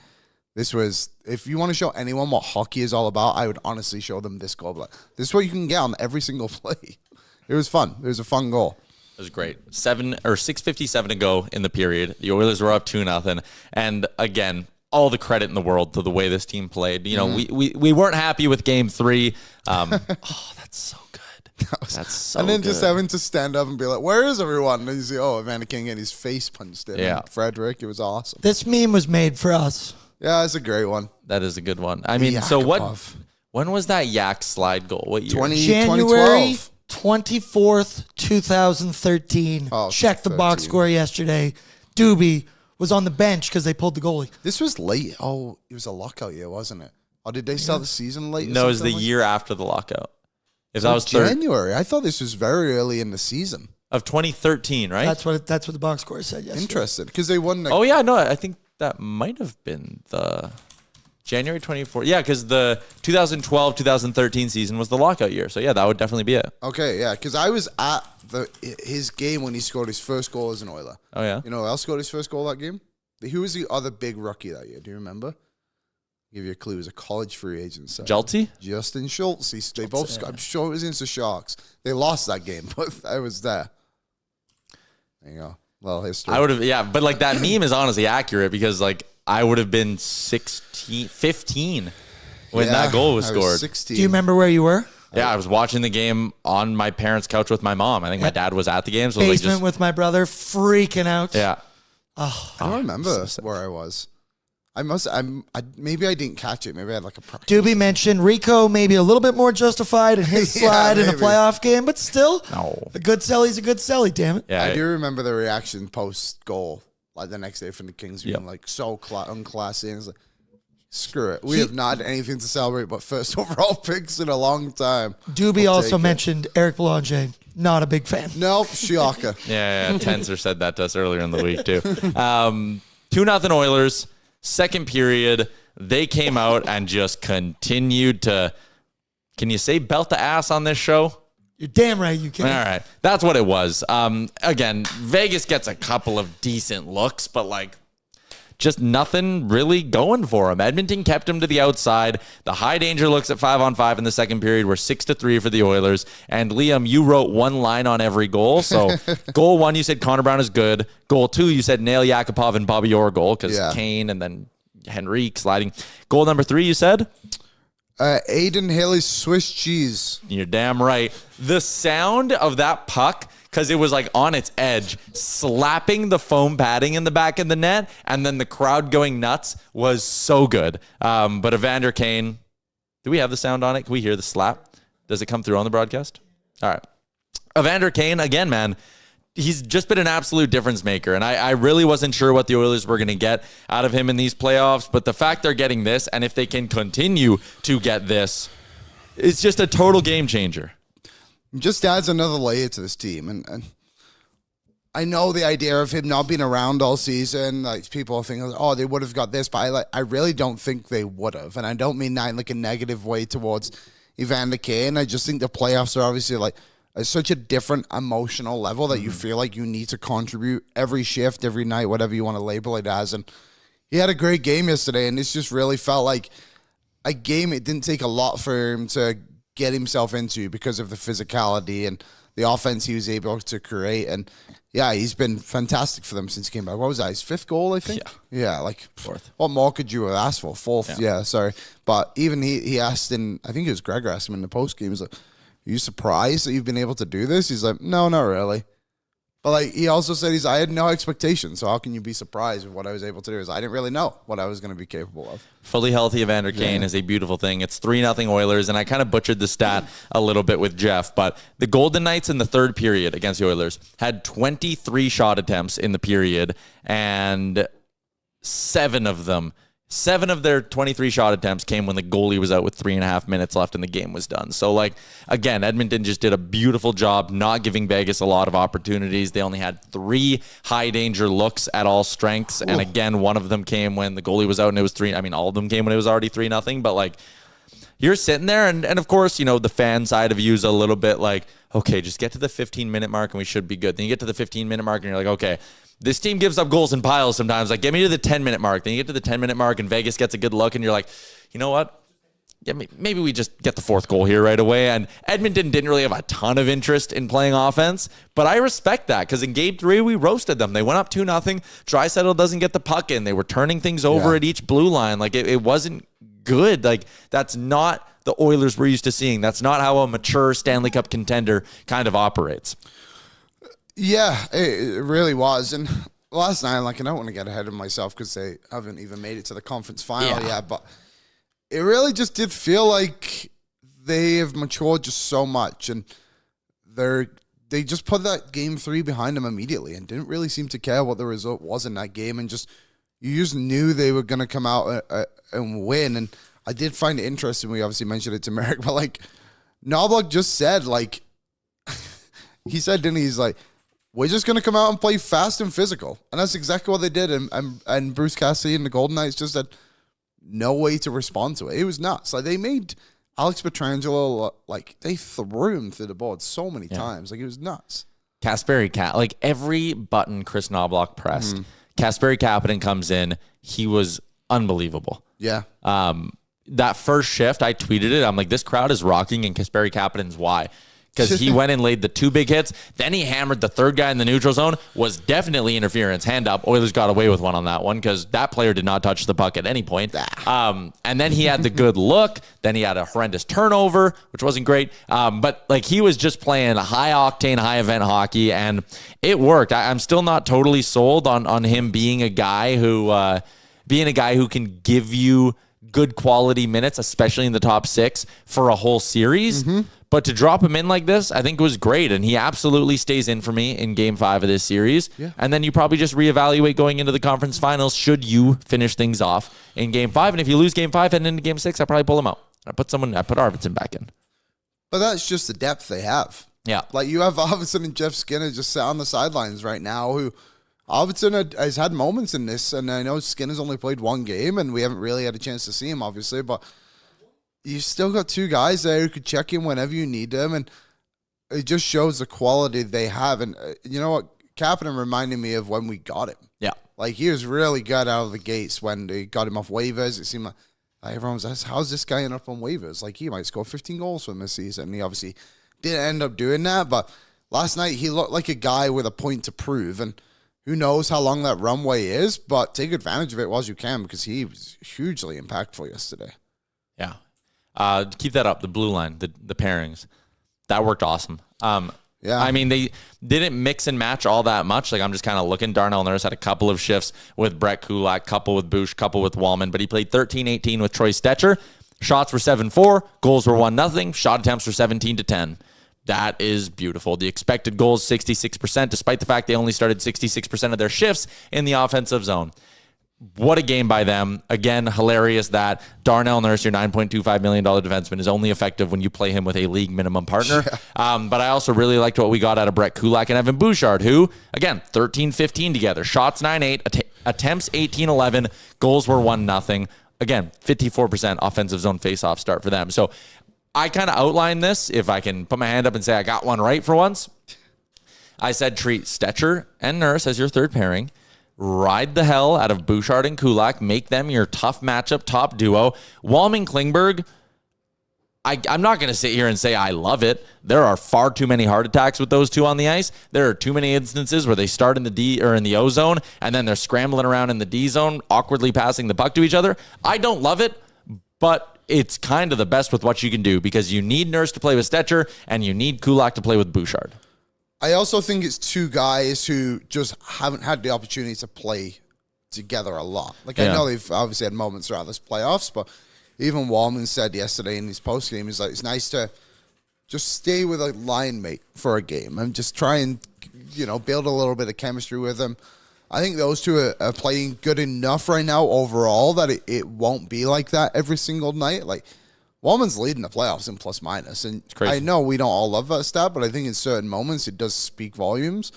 this was, if you want to show anyone what hockey is all about, I would honestly show them this goal. Like, this is what you can get on every single play. It was fun. It was a fun goal. It was great. 6:57 to go in the period. The Oilers were up 2-0. And again, all the credit in the world to the way this team played. You know, we weren't happy with game 3. That's so good. That's so good. And then just having to stand up and be like, where is everyone? And you see, Evander King getting his face punched in. Yeah. Frederick, it was awesome. This meme was made for us. Yeah, it's a great one. That is a good one. I mean, so when was that Yak slide goal? What year? January 2012. 24th, 2013. Oh, Check the box 13. score yesterday. Doobie was on the bench because they pulled the goalie. This was late. Oh, it was a lockout year, wasn't it? Or did they start the season late? No, it was the year after the lockout. If so that was January. I thought this was very early in the season. Of 2013, right? That's what the box score said yesterday. Interesting, because they won. Oh yeah, no, I think that might have been the January 24th. Yeah, because the 2012-2013 season was the lockout year. So yeah, that would definitely be it. Okay, yeah, because I was at his game when he scored his first goal as an Oiler. Oh yeah. You know who else scored his first goal that game? Who was the other big rookie that year? Do you remember? I'll give you a clue. He was a college free agent. So. Jelty? Justin Schultz. They both. Yeah. I'm sure it was against the Sharks. They lost that game, but I was there. There you go. Well, history. I would have, yeah, but like that meme is honestly accurate because like I would have been 15 when that goal was scored. 16. Do you remember where you were? Yeah, I was watching the game on my parents' couch with my mom. I think my dad was at the game. So basement with my brother, freaking out. Yeah. Oh, I don't remember where I was. Maybe I didn't catch it. Maybe I had like a practice. Doobie mentioned Rico maybe a little bit more justified in his slide in a playoff game, but still, a good selly's a good selly, damn it. Yeah, I do remember the reaction post goal, like the next day from the Kings being like so unclassy. And it's like, screw it. We have not had anything to celebrate but first overall picks in a long time. Doobie also mentioned Eric Boulanger. Not a big fan. Nope, Shiaka. yeah, Tenser said that to us earlier in the week too. 2-0 Oilers. Second period, they came out and just continued to, can you say belt the ass on this show? You're damn right you can. All right. That's what it was. Again, Vegas gets a couple of decent looks, but like just nothing really going for him. Edmonton kept him to the outside. The high danger looks at 5-on-5 in the second period were 6-3 for the Oilers. And Liam, you wrote one line on every goal. So goal 1, you said Connor Brown is good. Goal 2, you said Nail Yakupov and Bobby Orr goal because Kane and then Henrique sliding. Goal number 3, you said? Adin Hill is Swiss cheese. You're damn right. The sound of that puck, because it was like on its edge, slapping the foam padding in the back of the net, and then the crowd going nuts was so good. But Evander Kane, do we have the sound on it? Can we hear the slap? Does it come through on the broadcast? All right. Evander Kane, again, man, he's just been an absolute difference maker. And I really wasn't sure what the Oilers were going to get out of him in these playoffs. But the fact they're getting this, and if they can continue to get this, it's just a total game changer. Just adds another layer to this team. And I know the idea of him not being around all season, like people are thinking, oh, they would have got this, but I really don't think they would have. And I don't mean that in like a negative way towards Evander Kane. I just think the playoffs are obviously like such a different emotional level that you feel like you need to contribute every shift, every night, whatever you want to label it as. And he had a great game yesterday, and this just really felt like a game it didn't take a lot for him to get himself into because of the physicality and the offense he was able to create. And yeah, he's been fantastic for them since he came back. What was that? His 5th goal, I think? Yeah, like 4th. What more could you have asked for? 4th, yeah sorry. But even he asked I think it was Greg asked him in the post game, he was like, are you surprised that you've been able to do this? He's like, no, not really. But like he also said, I had no expectations, so how can you be surprised with what I was able to do? I didn't really know what I was going to be capable of. Fully healthy Evander Kane is a beautiful thing. It's 3-0 Oilers, and I kind of butchered the stat a little bit with Jeff, but the Golden Knights in the third period against the Oilers had 23 shot attempts in the period, and 7 of their 23 shot attempts came when the goalie was out with 3.5 minutes left and the game was done. So, like, again, Edmonton just did a beautiful job not giving Vegas a lot of opportunities. They only had 3 high-danger looks at all strengths. And, again, one of them came when the goalie was out and it was 3. I mean, all of them came when it was already 3-0. But, like, you're sitting there and of course, you know, the fan side of you is a little bit like, okay, just get to the 15-minute mark and we should be good. Then you get to the 15-minute mark and you're like, okay, this team gives up goals in piles sometimes. Like, get me to the 10-minute mark. Then you get to the 10-minute mark and Vegas gets a good look and you're like, you know what? Yeah, maybe we just get the 4th goal here right away. And Edmonton didn't really have a ton of interest in playing offense, but I respect that because in Game 3, we roasted them. They went up 2-0. Draisaitl doesn't get the puck in. They were turning things over at each blue line. Like, it wasn't good. Like, that's not the Oilers we're used to seeing. That's not how a mature Stanley Cup contender kind of operates. Yeah, it really was. And last night, like, I don't want to get ahead of myself because they haven't even made it to the conference final yet, but it really just did feel like they have matured just so much, and they're they just put that game 3 behind them immediately and didn't really seem to care what the result was in that game. And you just knew they were going to come out and win. And I did find it interesting. We obviously mentioned it to Marek, but like Knoblauch just said, like, he said, didn't he? He's like, we're just going to come out and play fast and physical. And that's exactly what they did. And Bruce Cassidy and the Golden Knights just had no way to respond to it. It was nuts. Like, they made Alex Pietrangelo, like, they threw him through the board so many times. Like, it was nuts. Like, every button Chris Knoblauch pressed, Kasperi Kapanen comes in. He was unbelievable. Yeah. That first shift, I tweeted it. I'm like, this crowd is rocking, and Kasperi Kapanen's why. Because he went and laid the 2 big hits. Then he hammered the 3rd guy in the neutral zone. Was definitely interference. Hand up. Oilers got away with one on that one because that player did not touch the puck at any point. And then he had the good look. Then he had a horrendous turnover, which wasn't great. But like, he was just playing high octane, high event hockey, and it worked. I'm still not totally sold on him being a guy who can give you good quality minutes, especially in the top 6 for a whole series. But to drop him in like this, I think was great. And he absolutely stays in for me in game 5 of this series. Yeah. And then you probably just reevaluate going into the conference finals should you finish things off in game 5. And if you lose game 5 and into game 6, I probably pull him out. I put Arvidsson back in. But that's just the depth they have. Yeah. Like, you have Arvidsson and Jeff Skinner just sat on the sidelines right now, who Arvidsson has had moments in this. And I know Skinner's only played 1 game, and we haven't really had a chance to see him, obviously. But you still got 2 guys there who could check in whenever you need them, and it just shows the quality they have. And you know what? Kapanen reminded me of when we got him. Yeah. Like, he was really good out of the gates when they got him off waivers. It seemed like everyone was like, how's this guy end up on waivers? Like, he might score 15 goals from this season. And he obviously didn't end up doing that, but last night he looked like a guy with a point to prove, and who knows how long that runway is, but take advantage of it while you can, because he was hugely impactful yesterday. Yeah. Keep that up, the blue line, the pairings. That worked awesome. Yeah. I mean, they didn't mix and match all that much. Like, I'm just kind of looking. Darnell Nurse had a couple of shifts with Brett Kulak, couple with Bush, couple with Wallman, but he played 13-18 with Troy Stetcher. Shots were 7-4, goals were 1-0, shot attempts were 17-10. That is beautiful. The expected goals, 66%, despite the fact they only started 66% of their shifts in the offensive zone. What a game by them. Again, hilarious that Darnell Nurse, your $9.25 million defenseman, is only effective when you play him with a league minimum partner. But I also really liked what we got out of Brett Kulak and Evan Bouchard, who, again, 13-15 together. Shots 9-8, attempts 18-11, goals were 1-0. Again, 54% offensive zone faceoff start for them. So I kind of outlined this, if I can put my hand up and say I got one right for once. I said treat Stetcher and Nurse as your 3rd pairing. Ride the hell out of Bouchard and Kulak. Make them your tough matchup top duo. Wallman-Klingberg, I'm not going to sit here and say I love it. There are far too many heart attacks with those 2 on the ice. There are too many instances where they start in the D or in the O zone, and then they're scrambling around in the D zone, awkwardly passing the puck to each other. I don't love it, but it's kind of the best with what you can do, because you need Nurse to play with Stetcher and you need Kulak to play with Bouchard. I also think it's 2 guys who just haven't had the opportunity to play together a lot. Like, I know they've obviously had moments throughout this playoffs, but even Wallman said yesterday in his postgame, he's like, it's nice to just stay with a line mate for a game and just try and, build a little bit of chemistry with them. I think those 2 are playing good enough right now overall that it won't be like that every single night. Like, Wallman's leading the playoffs in plus minus, and I know we don't all love that stat, but I think in certain moments it does speak volumes.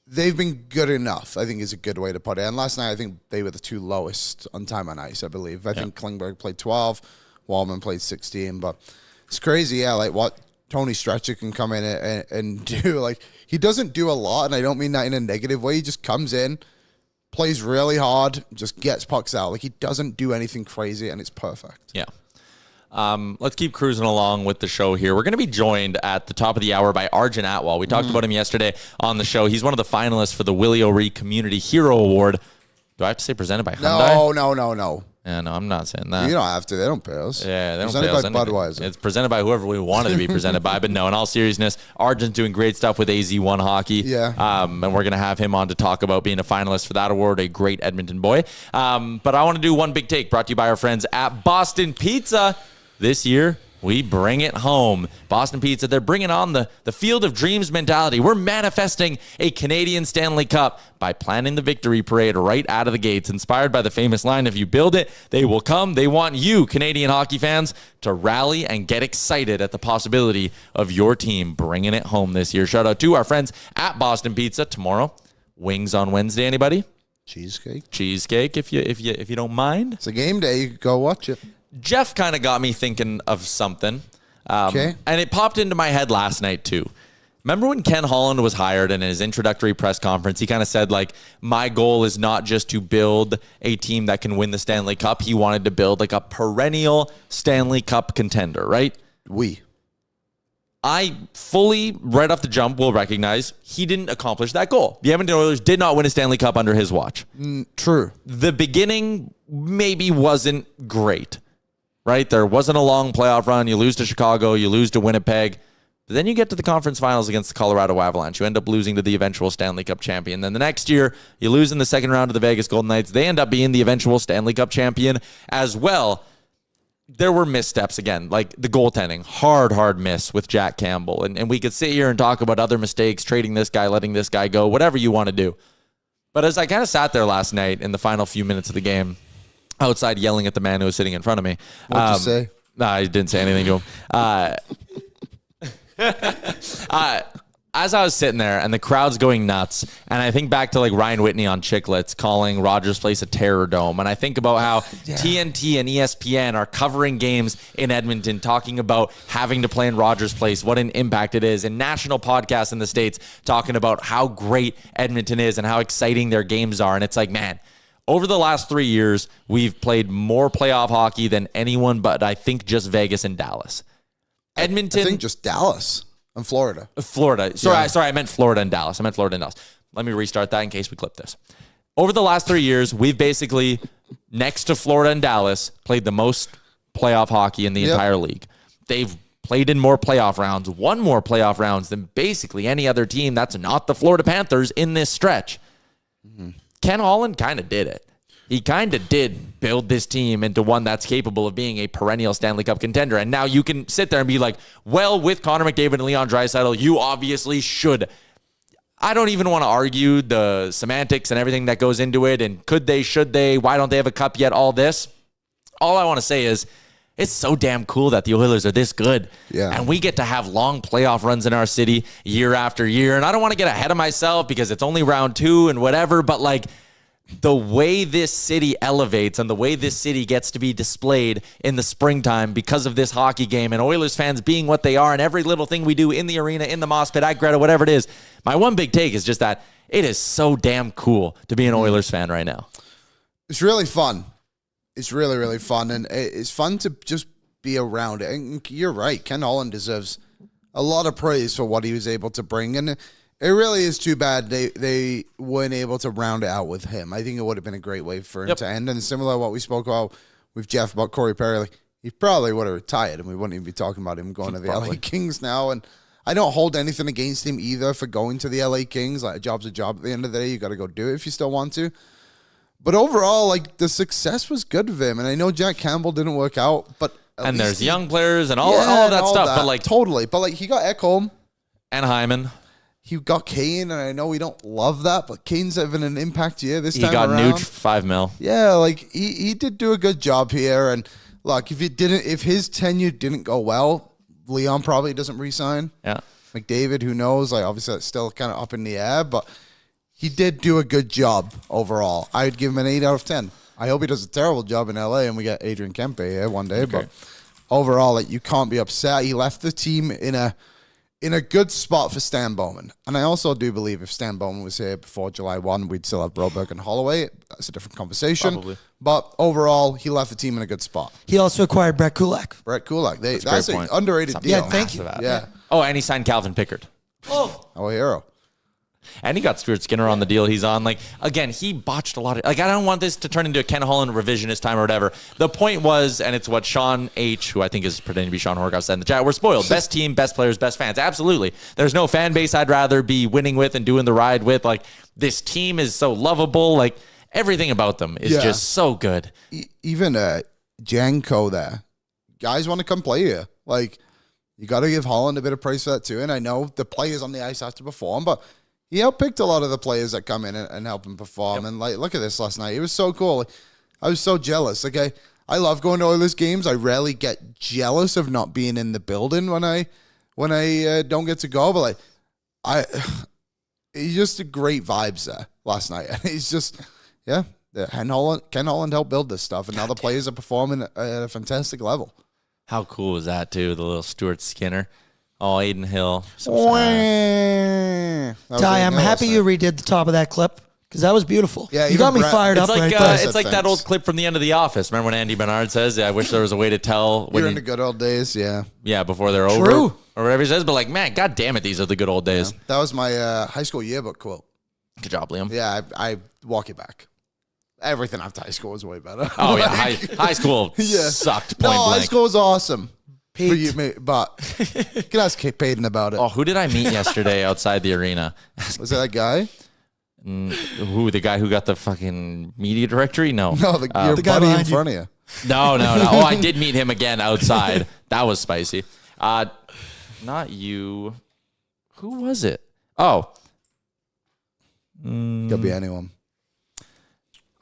They've been good enough, I think, is a good way to put it. And last night, I think they were the 2 lowest on time on ice, I believe. I think Klingberg played 12, Wallman played 16, but it's crazy, like what Tony Stretcher can come in and do. Like, he doesn't do a lot, and I don't mean that in a negative way. He just comes in, plays really hard, just gets pucks out. Like, he doesn't do anything crazy, and it's perfect. Yeah. Let's keep cruising along with the show here. We're going to be joined at the top of the hour by Arjun Atwal. We talked about him yesterday on the show. He's one of the finalists for the Willie O'Ree Community Hero Award. Do I have to say presented by Hyundai? No. Yeah, no, I'm not saying that. You don't have to. They don't pay us. Yeah, they don't presented pay us. Presented by Budweiser. It's presented by whoever we wanted to be presented by. But no, in all seriousness, Arjun's doing great stuff with AZ1 Hockey. Yeah. And we're going to have him on to talk about being a finalist for that award, a great Edmonton boy. But I want to do one big take brought to you by our friends at Boston Pizza. This year, We bring it home. Boston Pizza, they're bringing on the Field of Dreams mentality. We're manifesting a Canadian Stanley Cup by planning the victory parade right out of the gates, inspired by the famous line, if you build it, they will come. They want you, Canadian hockey fans, to rally and get excited at the possibility of your team bringing it home this year. Shout out to our friends at Boston Pizza. Tomorrow, wings on Wednesday, anybody? Cheesecake, if you don't mind. It's a game day. You can go watch it. Jeff kind of got me thinking of something. Okay. And it popped into my head last night, too. Remember when Ken Holland was hired and in his introductory press conference, he kind of said, like, my goal is not just to build a team that can win the Stanley Cup. He wanted to build, like, a perennial Stanley Cup contender, right? I fully, right off the jump, will recognize he didn't accomplish that goal. The Edmonton Oilers did not win a Stanley Cup under his watch. True. The beginning maybe wasn't great, right? There wasn't a long playoff run. You lose to Chicago. You lose to Winnipeg. But then you get to the conference finals against the Colorado Avalanche. You end up losing to the eventual Stanley Cup champion. Then the next year, you lose in the second round to the Vegas Golden Knights. They end up being the eventual Stanley Cup champion as well. There were missteps again, like the goaltending, hard miss with Jack Campbell. And we could sit here and talk about other mistakes, trading this guy, letting this guy go, whatever you want to do. But as I kind of sat there last night in the final few minutes of the game, outside yelling at the man who was sitting in front of me. What'd you say? No, I didn't say anything to him. As I was sitting there and the crowd's going nuts, and I think back to like Ryan Whitney on Chicklets calling Rogers Place a terror dome, and I think about how TNT and ESPN are covering games in Edmonton, talking about having to play in Rogers Place, what an impact it is, and national podcasts in the States talking about how great Edmonton is and how exciting their games are. And it's like, man, over the last 3 years, we've played more playoff hockey than anyone but I think just Vegas and Dallas. Edmonton. I think just Dallas. And Florida. Sorry, I meant Florida and Dallas. Let me restart that in case we clip this. Over the last 3 years, we've basically, next to Florida and Dallas, played the most playoff hockey in the entire league. They've played in more playoff rounds, won more playoff rounds than basically any other team that's not the Florida Panthers in this stretch. Mm-hmm. Ken Holland kind of did it. He kind of did build this team into one that's capable of being a perennial Stanley Cup contender. And now you can sit there and be like, well, with Connor McDavid and Leon Draisaitl, you obviously should. I don't even want to argue the semantics and everything that goes into it. And could they, should they, why don't they have a cup yet, all this. All I want to say is it's so damn cool that the Oilers are this good. Yeah. And we get to have long playoff runs in our city year after year. And I don't want to get ahead of myself because it's only round 2 and whatever, but like, the way this city elevates and the way this city gets to be displayed in the springtime because of this hockey game and Oilers fans being what they are and every little thing we do in the arena, in the moss pit, at Greta, whatever it is. My one big take is just that it is so damn cool to be an Oilers fan right now. It's really fun. It's really, really fun. And it's fun to just be around it. And you're right. Ken Holland deserves a lot of praise for what he was able to bring. And it really is too bad they weren't able to round it out with him. I think it would have been a great way for him to end. And similar to what we spoke about with Jeff about Corey Perry, like, he probably would have retired and we wouldn't even be talking about him going to the LA Kings now. And I don't hold anything against him either for going to the LA Kings. Like, a job's a job. At the end of the day, you got to go do it if you still want to. But overall, like, the success was good of him. And I know Jack Campbell didn't work out, but and there's young players and all that stuff. But like, totally. But like, he got Ekholm and Hyman. He got Kane, and I know we don't love that, but Kane's having an impact here this time around. He got Nuge $5 million. Yeah, like he did do a good job here. And look, if his tenure didn't go well, Leon probably doesn't re-sign. Yeah, McDavid, who knows? Like, obviously that's still kind of up in the air, but he did do a good job overall. I'd give him an 8 out of 10. I hope he does a terrible job in LA, and we get Adrian Kempe here one day. Okay. But overall, like, you can't be upset. He left the team in a good spot for Stan Bowman. And I also do believe if Stan Bowman was here before July 1, we'd still have Broberg and Holloway. That's a different conversation. Probably. But overall, he left the team in a good spot. He also acquired Brett Kulak. That's an underrated deal. Yeah, thank you. Yeah. Oh, and he signed Calvin Pickard. Oh, a hero. And he got Stuart Skinner on the deal he's on. Like, again, he botched a lot of... Like, I don't want this to turn into a Ken Holland revisionist time or whatever. The point was, and it's what Sean H., who I think is pretending to be Sean Horkoff, said in the chat, we're spoiled. Best team, best players, best fans. Absolutely. There's no fan base I'd rather be winning with and doing the ride with. Like, this team is so lovable. Like, everything about them is just so good. Even Janko there. Guys want to come play here. Like, you got to give Holland a bit of praise for that too. And I know the players on the ice have to perform, but he outpicked a lot of the players that come in and help him perform. And like, look at this last night. It was so cool. Like, I was so jealous. Like, I love going to Oilers games. I rarely get jealous of not being in the building when I don't get to go. But like, it's just great vibes there last night. And he's just, yeah. Ken Holland helped build this stuff, and now the players are performing at a fantastic level. How cool was that, too? The little Stuart Skinner. Oh, Adin Hill. So Ty, I'm happy you redid the top of that clip because that was beautiful. Yeah, you got me fired up right there. It's like that old clip from the end of The Office. Remember when Andy Bernard says, I wish there was a way to tell. You're in the good old days, yeah. Yeah, before they're over. True. Or whatever he says. But like, man, God damn it, these are the good old days. Yeah. That was my high school yearbook quote. Good job, Liam. Yeah, I walk it back. Everything after high school was way better. Oh, yeah. High school sucked point blank. High school was awesome. Pete. For you, mate, but you can ask Peyton about it. Oh, who did I meet yesterday outside the arena? Was it that guy? Who, the guy who got the fucking media directory? No. No, your the guy buddy in behind you. front of you. No. Oh, I did meet him again outside. That was spicy. Not you. Who was it? Oh. Could be anyone.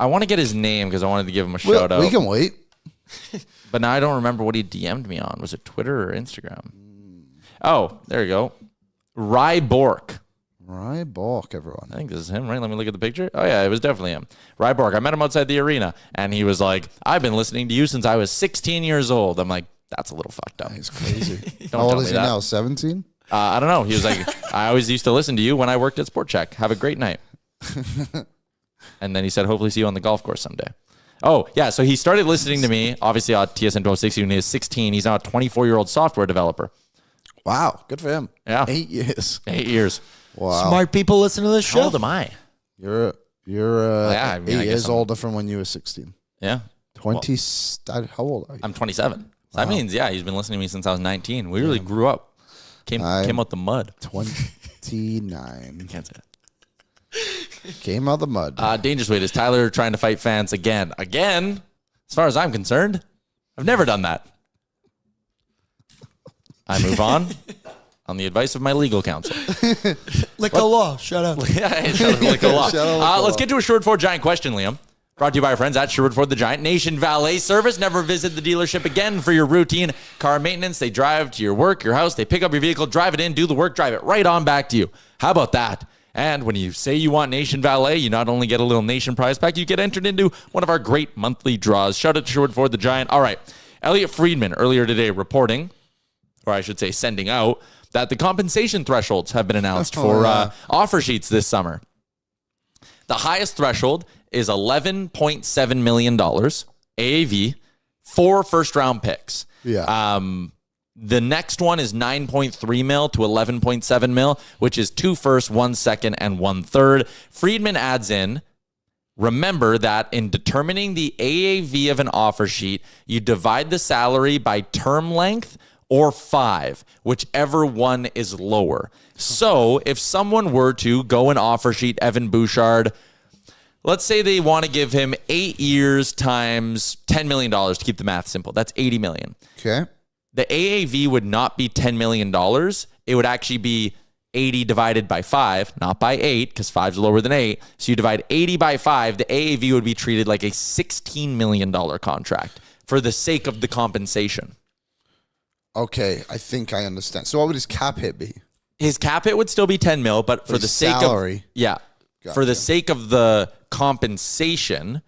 I want to get his name because I wanted to give him a shout out. We can wait. But now I don't remember what he DM'd me on. Was it Twitter or Instagram? Oh, there you go. Rye Bork. Rye Bork, everyone. I think this is him, right? Let me look at the picture. Oh, yeah, it was definitely him. Rye Bork. I met him outside the arena, and he was like, I've been listening to you since I was 16 years old. I'm like, that's a little fucked up. He's crazy. Don't How old tell is me he that. now? 17? I don't know. He was like, I always used to listen to you when I worked at Sport Check. Have a great night. And then he said, hopefully see you on the golf course someday. Oh, yeah. So he started listening to me, obviously, on TSN 1260 when he was 16. He's now a 24-year-old software developer. Wow. Good for him. Yeah. 8 years. 8 years. Wow. Smart people listen to this show. How old am I? You're yeah, I mean, I 8 guess years I'm- older from when you were 16. Yeah. 20. How old are you? I'm 27. So that means, yeah, he's been listening to me since I was 19. We really grew up. Came out the mud. 29. Can't say it. Came out the mud. Dangerous Weight. Is Tyler trying to fight fans again? Again? As far as I'm concerned, I've never done that. I move on the advice of my legal counsel. Lick the law. Shut up. Yeah, like a lot. Shut up. Let's get to a Sherwood Ford Giant question, Liam. Brought to you by our friends at Sherwood Ford the Giant. Nation Valet Service. Never visit the dealership again for your routine car maintenance. They drive to your work, your house. They pick up your vehicle, drive it in, do the work, drive it right on back to you. How about that? And when you say you want Nation Valet, you not only get a little Nation prize pack, you get entered into one of our great monthly draws. Shout out to Sherwood Ford the Giant. All right. Elliot Friedman earlier today reporting, or I should say sending out, that the compensation thresholds have been announced for offer sheets this summer. The highest threshold is $11.7 million AAV, 4 first-round picks. Yeah. The next one is 9.3 mil to 11.7 mil, which is 2 firsts, 1 second, and 1 third. Friedman adds in, remember that in determining the AAV of an offer sheet, you divide the salary by term length or 5, whichever one is lower. So if someone were to go and offer sheet Evan Bouchard, let's say they want to give him 8 years times $10 million to keep the math simple. That's $80 million. Okay. The AAV would not be $10 million. It would actually be 80 divided by 5, not by 8, because 5 is lower than 8. So you divide 80 by 5, the AAV would be treated like a $16 million contract for the sake of the compensation. Okay, I think I understand. So what would his cap hit be? His cap hit would still be 10 mil, but for His the sake salary. of... Yeah. Gotcha. For the sake of the compensation...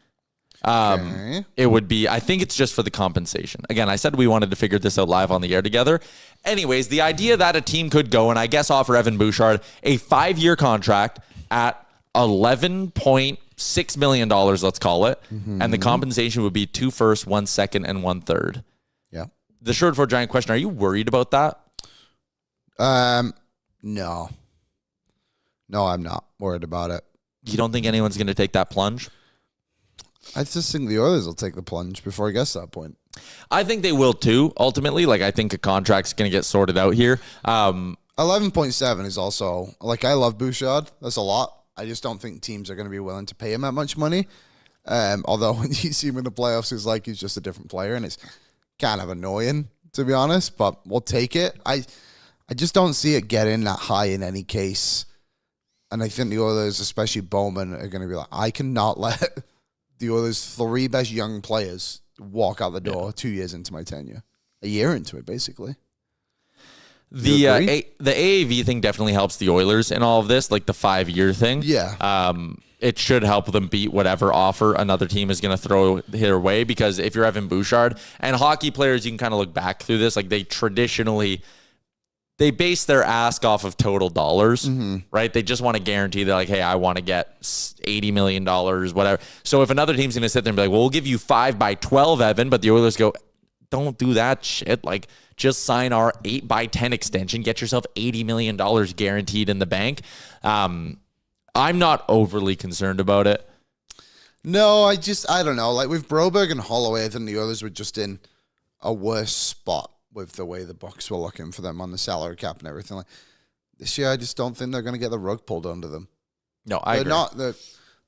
Okay. It would be, I think it's just for the compensation. Again, I said we wanted to figure this out live on the air together. Anyways, the idea that a team could go and I guess offer Evan Bouchard a 5-year contract at $11.6 million, let's call it. Mm-hmm. And the compensation would be 2 firsts, 1 second, and 1 third. Yeah. The Sherwood Ford Giant question, are you worried about that? No. No, I'm not worried about it. You don't think anyone's going to take that plunge? I just think the Oilers will take the plunge before it gets to that point. I think they will too, ultimately. Like, I think a contract's going to get sorted out here. 11.7 is also, like, I love Bouchard. That's a lot. I just don't think teams are going to be willing to pay him that much money. Although when you see him in the playoffs, it's like he's just a different player, and it's kind of annoying to be honest, but we'll take it. I just don't see it getting that high in any case. And I think the Oilers, especially Bowman, are going to be like, I cannot let the Oilers' 3 best young players walk out the door 2 years into my tenure. A year into it, basically. The AAV thing definitely helps the Oilers in all of this, like the 5-year thing. Yeah. It should help them beat whatever offer another team is going to throw their way, because if you're Evan Bouchard, and hockey players, you can kind of look back through this, like they traditionally, they base their ask off of total dollars, right? They just want to guarantee that, like, hey, I want to get $80 million, whatever. So if another team's going to sit there and be like, well, we'll give you 5 by 12, Evan, but the Oilers go, don't do that shit. Like, just sign our 8 by 10 extension, get yourself $80 million guaranteed in the bank. I'm not overly concerned about it. No, I don't know. Like with Broberg and Holloway, I think the Oilers were just in a worse spot with the way the Bucks were looking for them on the salary cap and everything. Like this year, I just don't think they're going to get the rug pulled under them. No, I agree.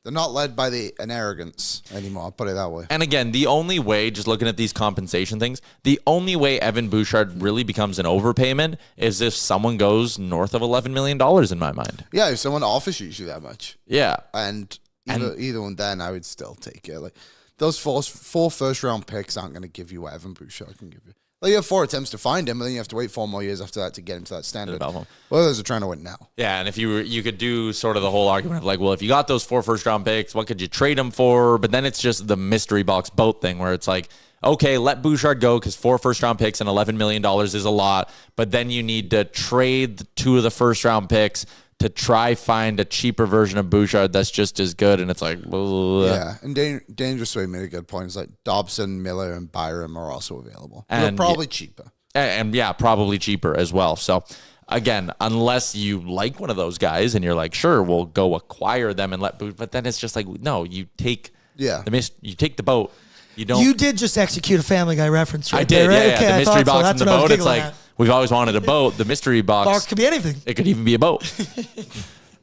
They're not led by an arrogance anymore. I'll put it that way. And again, the only way, just looking at these compensation things, the only way Evan Bouchard really becomes an overpayment is if someone goes north of $11 million in my mind. Yeah, if someone offers you that much. Yeah. And either one, then I would still take it. Like those four first-round picks aren't going to give you what Evan Bouchard can give you. Like you have 4 attempts to find him, and then you have to wait 4 more years after that to get him to that standard. Well, those are trying to win now. Yeah, and if you could do sort of the whole argument of like, well, if you got those 4 first-round picks, what could you trade them for? But then it's just the mystery box boat thing where it's like, okay, let Bouchard go because 4 first-round picks and $11 million is a lot, but then you need to trade 2 of the first-round picks to try find a cheaper version of Bouchard that's just as good, and it's like, ugh. Yeah, and Dangerous Way made a good point. It's like Dobson, Miller, and Byram are also available. And they're probably cheaper. And yeah, probably cheaper as well. So again, unless you like one of those guys and you're like, sure, we'll go acquire them and but then it's just like, no, you take the boat. You did just execute a Family Guy reference, right? I did, there, right? yeah. Okay, The mystery box and the boat. It's like, at. we've always wanted a boat. The mystery box. Box could be anything. It could even be a boat.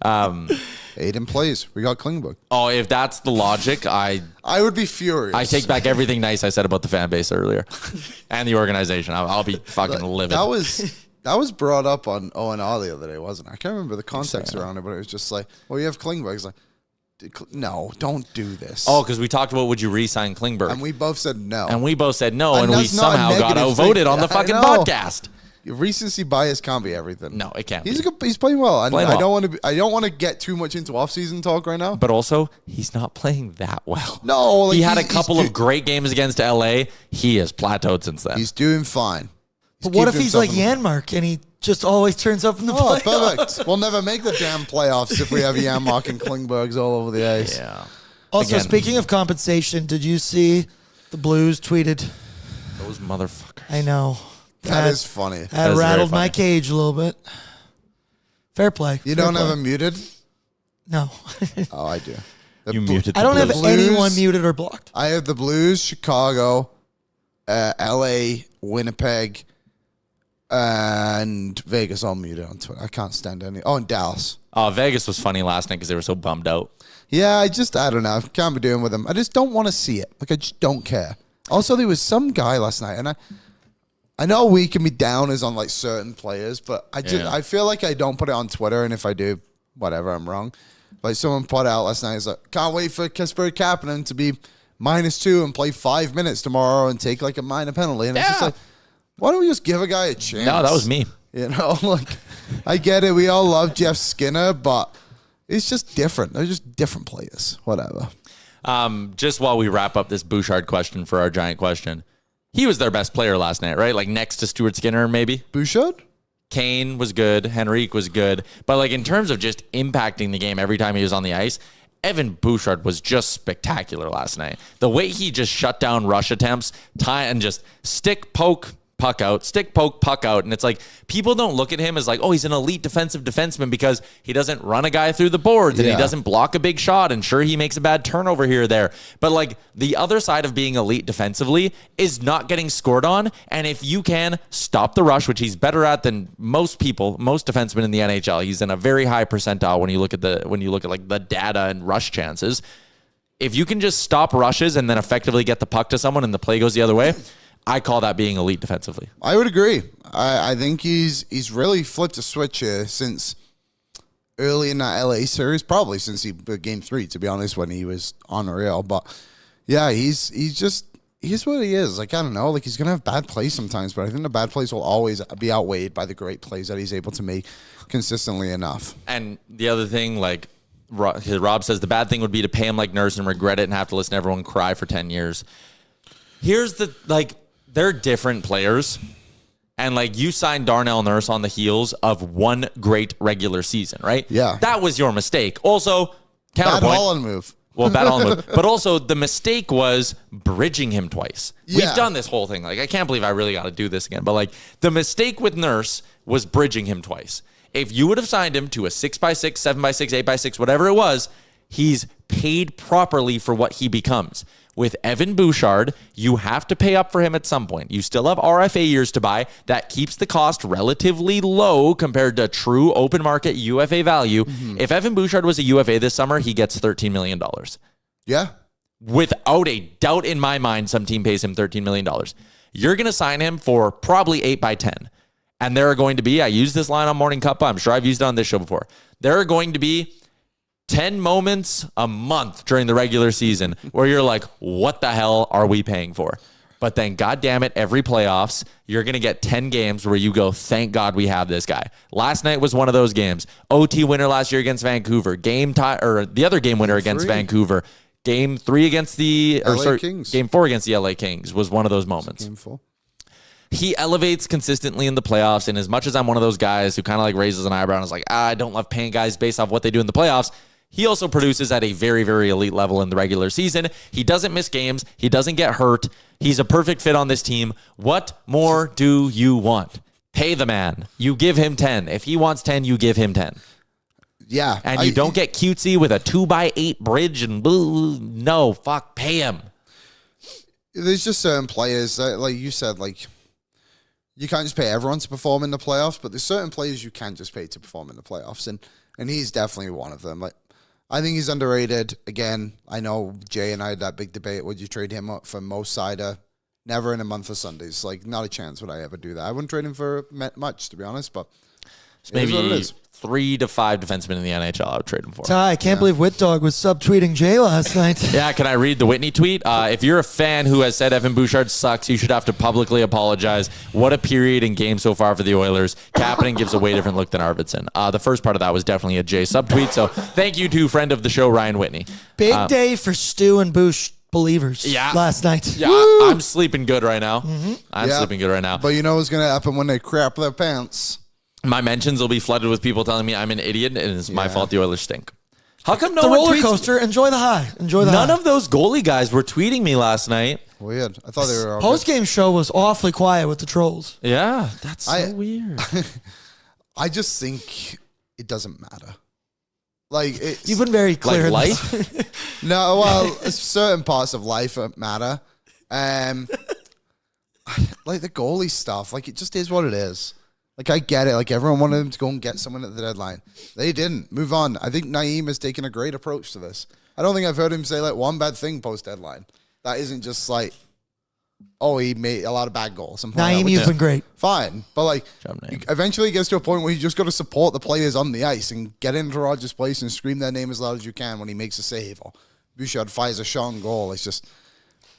Aiden plays. We got Klingberg. Oh, if that's the logic, I would be furious. I take back everything nice I said about the fan base earlier and the organization. I'll be fucking livid. That was brought up on O&R the other day, wasn't it? I can't remember the context around it, but it was just like, well, you have Klingberg. It's like, no, don't do this. Oh, because we talked about would you re-sign Klingberg? And we both said no. And we we somehow got outvoted on the fucking podcast. Your recency bias can't be everything. No, it can't. He's playing well. I don't want to get too much into off-season talk right now. But also, he's not playing that well. No, like he had a couple of great games against LA. He has plateaued since then. He's doing fine. But what if he's like Janmark and he just always turns up in the playoffs? Perfect. We'll never make the damn playoffs if we have Janmark and Klingbergs all over the ice. Yeah. Also, speaking of compensation, did you see the Blues tweeted? Those motherfuckers. I know. That is funny. That rattled my cage a little bit. Fair play. You don't have him muted? No. Oh, I do. You muted the I don't Blues. have anyone muted or blocked. I have the Blues, Chicago, LA, Winnipeg, and Vegas all muted on Twitter. I can't stand any. Oh, and Dallas. Oh, Vegas was funny last night because they were so bummed out. Yeah, I don't know. I can't be doing with them. I just don't want to see it. Like, I just don't care. Also, there was some guy last night, and I know we can be downers on like certain players, but I feel like I don't put it on Twitter, and if I do, whatever, I'm wrong. Like someone put out last night, it's like, can't wait for Kasperi Kapanen to be -2 and play 5 minutes tomorrow and take like a minor penalty. And it's just like, why don't we just give a guy a chance? No, that was me. You know, like I get it. We all love Jeff Skinner, but it's just different. They're just different players. Whatever. Just while we wrap up this Bouchard question for our giant question, he was their best player last night, right? Like next to Stuart Skinner, maybe. Bouchard? Kane was good. Henrique was good. But like in terms of just impacting the game every time he was on the ice, Evan Bouchard was just spectacular last night. The way he just shut down rush attempts, and just stick, poke, puck out, stick, poke, puck out. And it's like, people don't look at him as like, oh, he's an elite defensive defenseman because he doesn't run a guy through the boards and he doesn't block a big shot. And sure, he makes a bad turnover here or there. But like the other side of being elite defensively is not getting scored on. And if you can stop the rush, which he's better at than most defensemen in the NHL, he's in a very high percentile when you look at like the data and rush chances. If you can just stop rushes and then effectively get the puck to someone and the play goes the other way, I call that being elite defensively. I would agree. I think he's really flipped a switch here since early in that LA series, probably since game 3, to be honest, when he was unreal. But yeah, he's what he is. Like, I don't know. Like, he's gonna have bad plays sometimes, but I think the bad plays will always be outweighed by the great plays that he's able to make consistently enough. And the other thing, like Rob says, the bad thing would be to pay him like Nurse and regret it and have to listen to everyone cry for 10 years. Here's the, like, they're different players. And, like, you signed Darnell Nurse on the heels of one great regular season, right? Yeah. That was your mistake. Also, counterpoint. Bad Holland move. Well, bad Holland move. But also, the mistake was bridging him twice. Yeah. We've done this whole thing. Like, I can't believe I really got to do this again. But, like, the mistake with Nurse was bridging him twice. If you would have signed him to a 6x6, 7x6, 8x6, whatever it was, he's paid properly for what he becomes. With Evan Bouchard, you have to pay up for him at some point. You still have RFA years to buy. That keeps the cost relatively low compared to true open market UFA value. Mm-hmm. If Evan Bouchard was a UFA this summer, he gets $13 million. Yeah. Without a doubt in my mind, some team pays him $13 million. You're going to sign him for probably 8x10. And there are going to be, I used this line on Morning Cuppa. I'm sure I've used it on this show before. There are going to be 10 moments a month during the regular season where you're like, what the hell are we paying for? But then, God damn it, every playoffs, you're going to get 10 games where you go, thank God we have this guy. Last night was one of those games. OT winner last year against Vancouver. The other game winner against Vancouver. Game 3 against the Kings. Game 4 against the LA Kings was one of those moments. Game 4. He elevates consistently in the playoffs, and as much as I'm one of those guys who kind of like raises an eyebrow and is like, I don't love paying guys based off what they do in the playoffs, he also produces at a very, very elite level in the regular season. He doesn't miss games. He doesn't get hurt. He's a perfect fit on this team. What more do you want? Pay the man. You give him 10. If he wants 10, you give him 10. Yeah. And you don't get cutesy with a 2x8 bridge and no, fuck, pay him. There's just certain players that, like you said, like, you can't just pay everyone to perform in the playoffs, but there's certain players you can just pay to perform in the playoffs, and he's definitely one of them. Like, I think he's underrated. Again, I know Jay and I had that big debate. Would you trade him up for Mo Sider? Never in a month of Sundays. Like, not a chance would I ever do that. I wouldn't trade him for much, to be honest, but maybe 3 to 5 defensemen in the NHL I would trade him for. Ty, I can't believe Whit Dog was subtweeting Jay last night. Yeah, can I read the Whitney tweet? If you're a fan who has said Evan Bouchard sucks, you should have to publicly apologize. What a period in game so far for the Oilers. Kapanen gives a way different look than Arvidsson. The first part of that was definitely a Jay subtweet, so thank you to friend of the show, Ryan Whitney. Big day for Stu and Bouch believers last night. Yeah, I'm sleeping good right now. Mm-hmm. I'm sleeping good right now. But you know what's going to happen when they crap their pants? My mentions will be flooded with people telling me I'm an idiot and it's my fault the Oilers stink. How come no the one roller tweets? coaster? Enjoy the high. None of those goalie guys were tweeting me last night. Weird. I thought they were Post-game show was awfully quiet with the trolls. Yeah, that's so weird. I just think it doesn't matter. Like, you've been very clear. Like life? No, well, certain parts of life matter. Like the goalie stuff, like, it just is what it is. Like, I get it. Like, everyone wanted him to go and get someone at the deadline. They didn't. Move on. I think Naeem has taken a great approach to this. I don't think I've heard him say, like, one bad thing post-deadline. That isn't just like, oh, he made a lot of bad goals. Naeem, you've been great. Fine. But, like, eventually it gets to a point where you just got to support the players on the ice and get into Rogers' place and scream their name as loud as you can when he makes a save or Bouchard fires a shot on goal. It's just,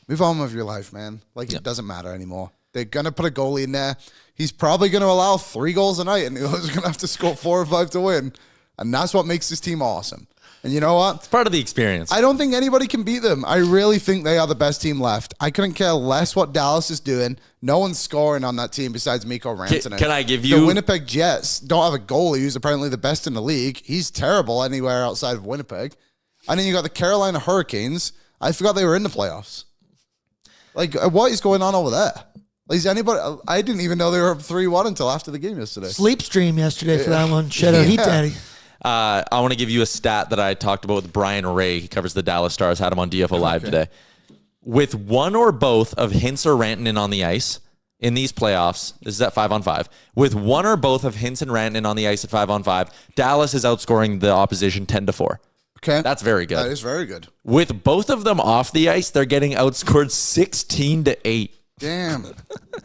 move on with your life, man. Like, it doesn't matter anymore. They're going to put a goalie in there. He's probably going to allow 3 goals a night, and the Oilers are going to have to score 4 or 5 to win. And that's what makes this team awesome. And you know what? It's part of the experience. I don't think anybody can beat them. I really think they are the best team left. I couldn't care less what Dallas is doing. No one's scoring on that team besides Mikko Rantanen. Can I give you... The Winnipeg Jets don't have a goalie who's apparently the best in the league. He's terrible anywhere outside of Winnipeg. And then you got the Carolina Hurricanes. I forgot they were in the playoffs. Like, what is going on over there? Is anybody? I didn't even know they were up 3-1 until after the game yesterday. Sleep stream yesterday for that one. Shout out Heat Daddy. I want to give you a stat that I talked about with Brian Ray. He covers the Dallas Stars. Had him on DFO Live today. With one or both of Hintz or Rantanen on the ice in these playoffs, this is at 5-on-5. With one or both of Hintz and Rantanen on the ice at 5-on-5, Dallas is outscoring the opposition 10-4. Okay, that's very good. That is very good. With both of them off the ice, they're getting outscored 16-8. Damn.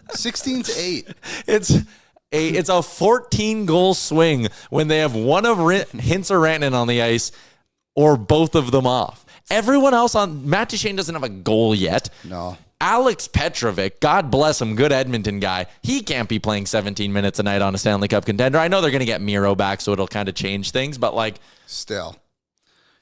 16-8. It's a 14-goal swing when they have one of Hintz or Rantanen on the ice or both of them off. Everyone else on Matt Duchene doesn't have a goal yet. No. Alex Petrovic, God bless him, good Edmonton guy. He can't be playing 17 minutes a night on a Stanley Cup contender. I know they're going to get Miro back, so it'll kind of change things, but like... Still.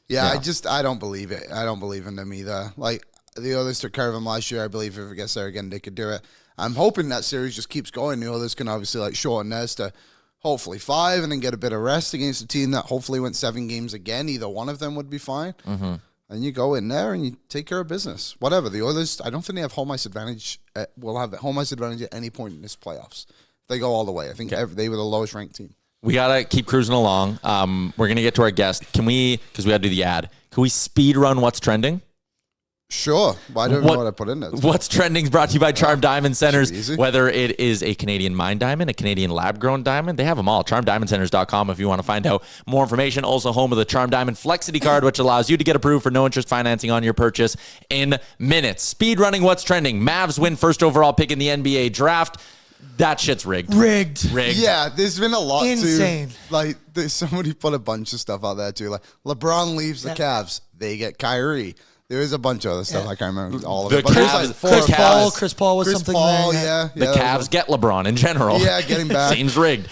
Yeah, I don't believe it. I don't believe in them either. Like, the Oilers took care of them last year. I believe if it gets there again, they could do it. I'm hoping that series just keeps going. The Oilers can obviously like shorten theirs to hopefully 5 and then get a bit of rest against a team that hopefully went 7 games again. Either one of them would be fine. Mm-hmm. And you go in there and you take care of business. Whatever. The Oilers, I don't think they have home ice advantage. Will have the home ice advantage at any point in this playoffs. They go all the way. I think they were the lowest ranked team. We got to keep cruising along. We're going to get to our guest. Can we, because we got to do the ad, can we speed run what's trending? Sure. Well, I don't know what I put in there. What's Trending is brought to you by Charm Diamond Centers. Whether it is a Canadian mine diamond, a Canadian lab-grown diamond, they have them all. CharmDiamondCenters.com if you want to find out more information. Also home of the Charm Diamond Flexity card, which allows you to get approved for no interest financing on your purchase in minutes. Speed running What's Trending. Mavs win first overall pick in the NBA draft. That shit's rigged. Rigged. Yeah, there's been a lot insane. Too. Like, somebody put a bunch of stuff out there too. Like, LeBron leaves the Cavs. They get Kyrie. There is a bunch of other stuff. I can't remember all of it. But Cavs, like Chris Paul was something there. The Cavs get LeBron in general. Yeah, getting back. Seems rigged.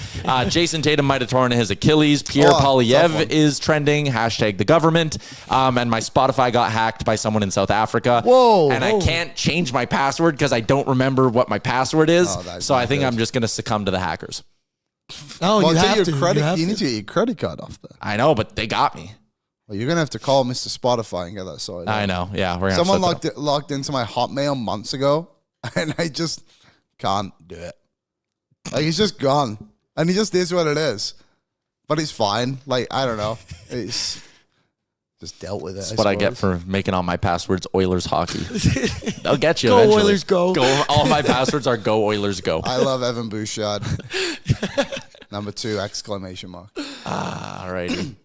Jason Tatum might have torn his Achilles. Pierre Poilievre is trending. Hashtag the government. And my Spotify got hacked by someone in South Africa. And I can't change my password because I don't remember what my password is. So I think I'm just going to succumb to the hackers. Oh, you have to. You need to get your credit card off there. I know, but they got me. Well, you're going to have to call Mr. Spotify and get that sorted out. I know. Yeah. We're Someone logged into my Hotmail months ago, and I just can't do it. Like, he's just gone. And he just is what it is. But he's fine. Like, I don't know. He's just dealt with it. That's what I get for making all my passwords Oilers hockey. They'll get you Go eventually. Oilers, go. All my passwords are go Oilers, go. I love Evan Bouchard. Number 2, exclamation mark. All righty.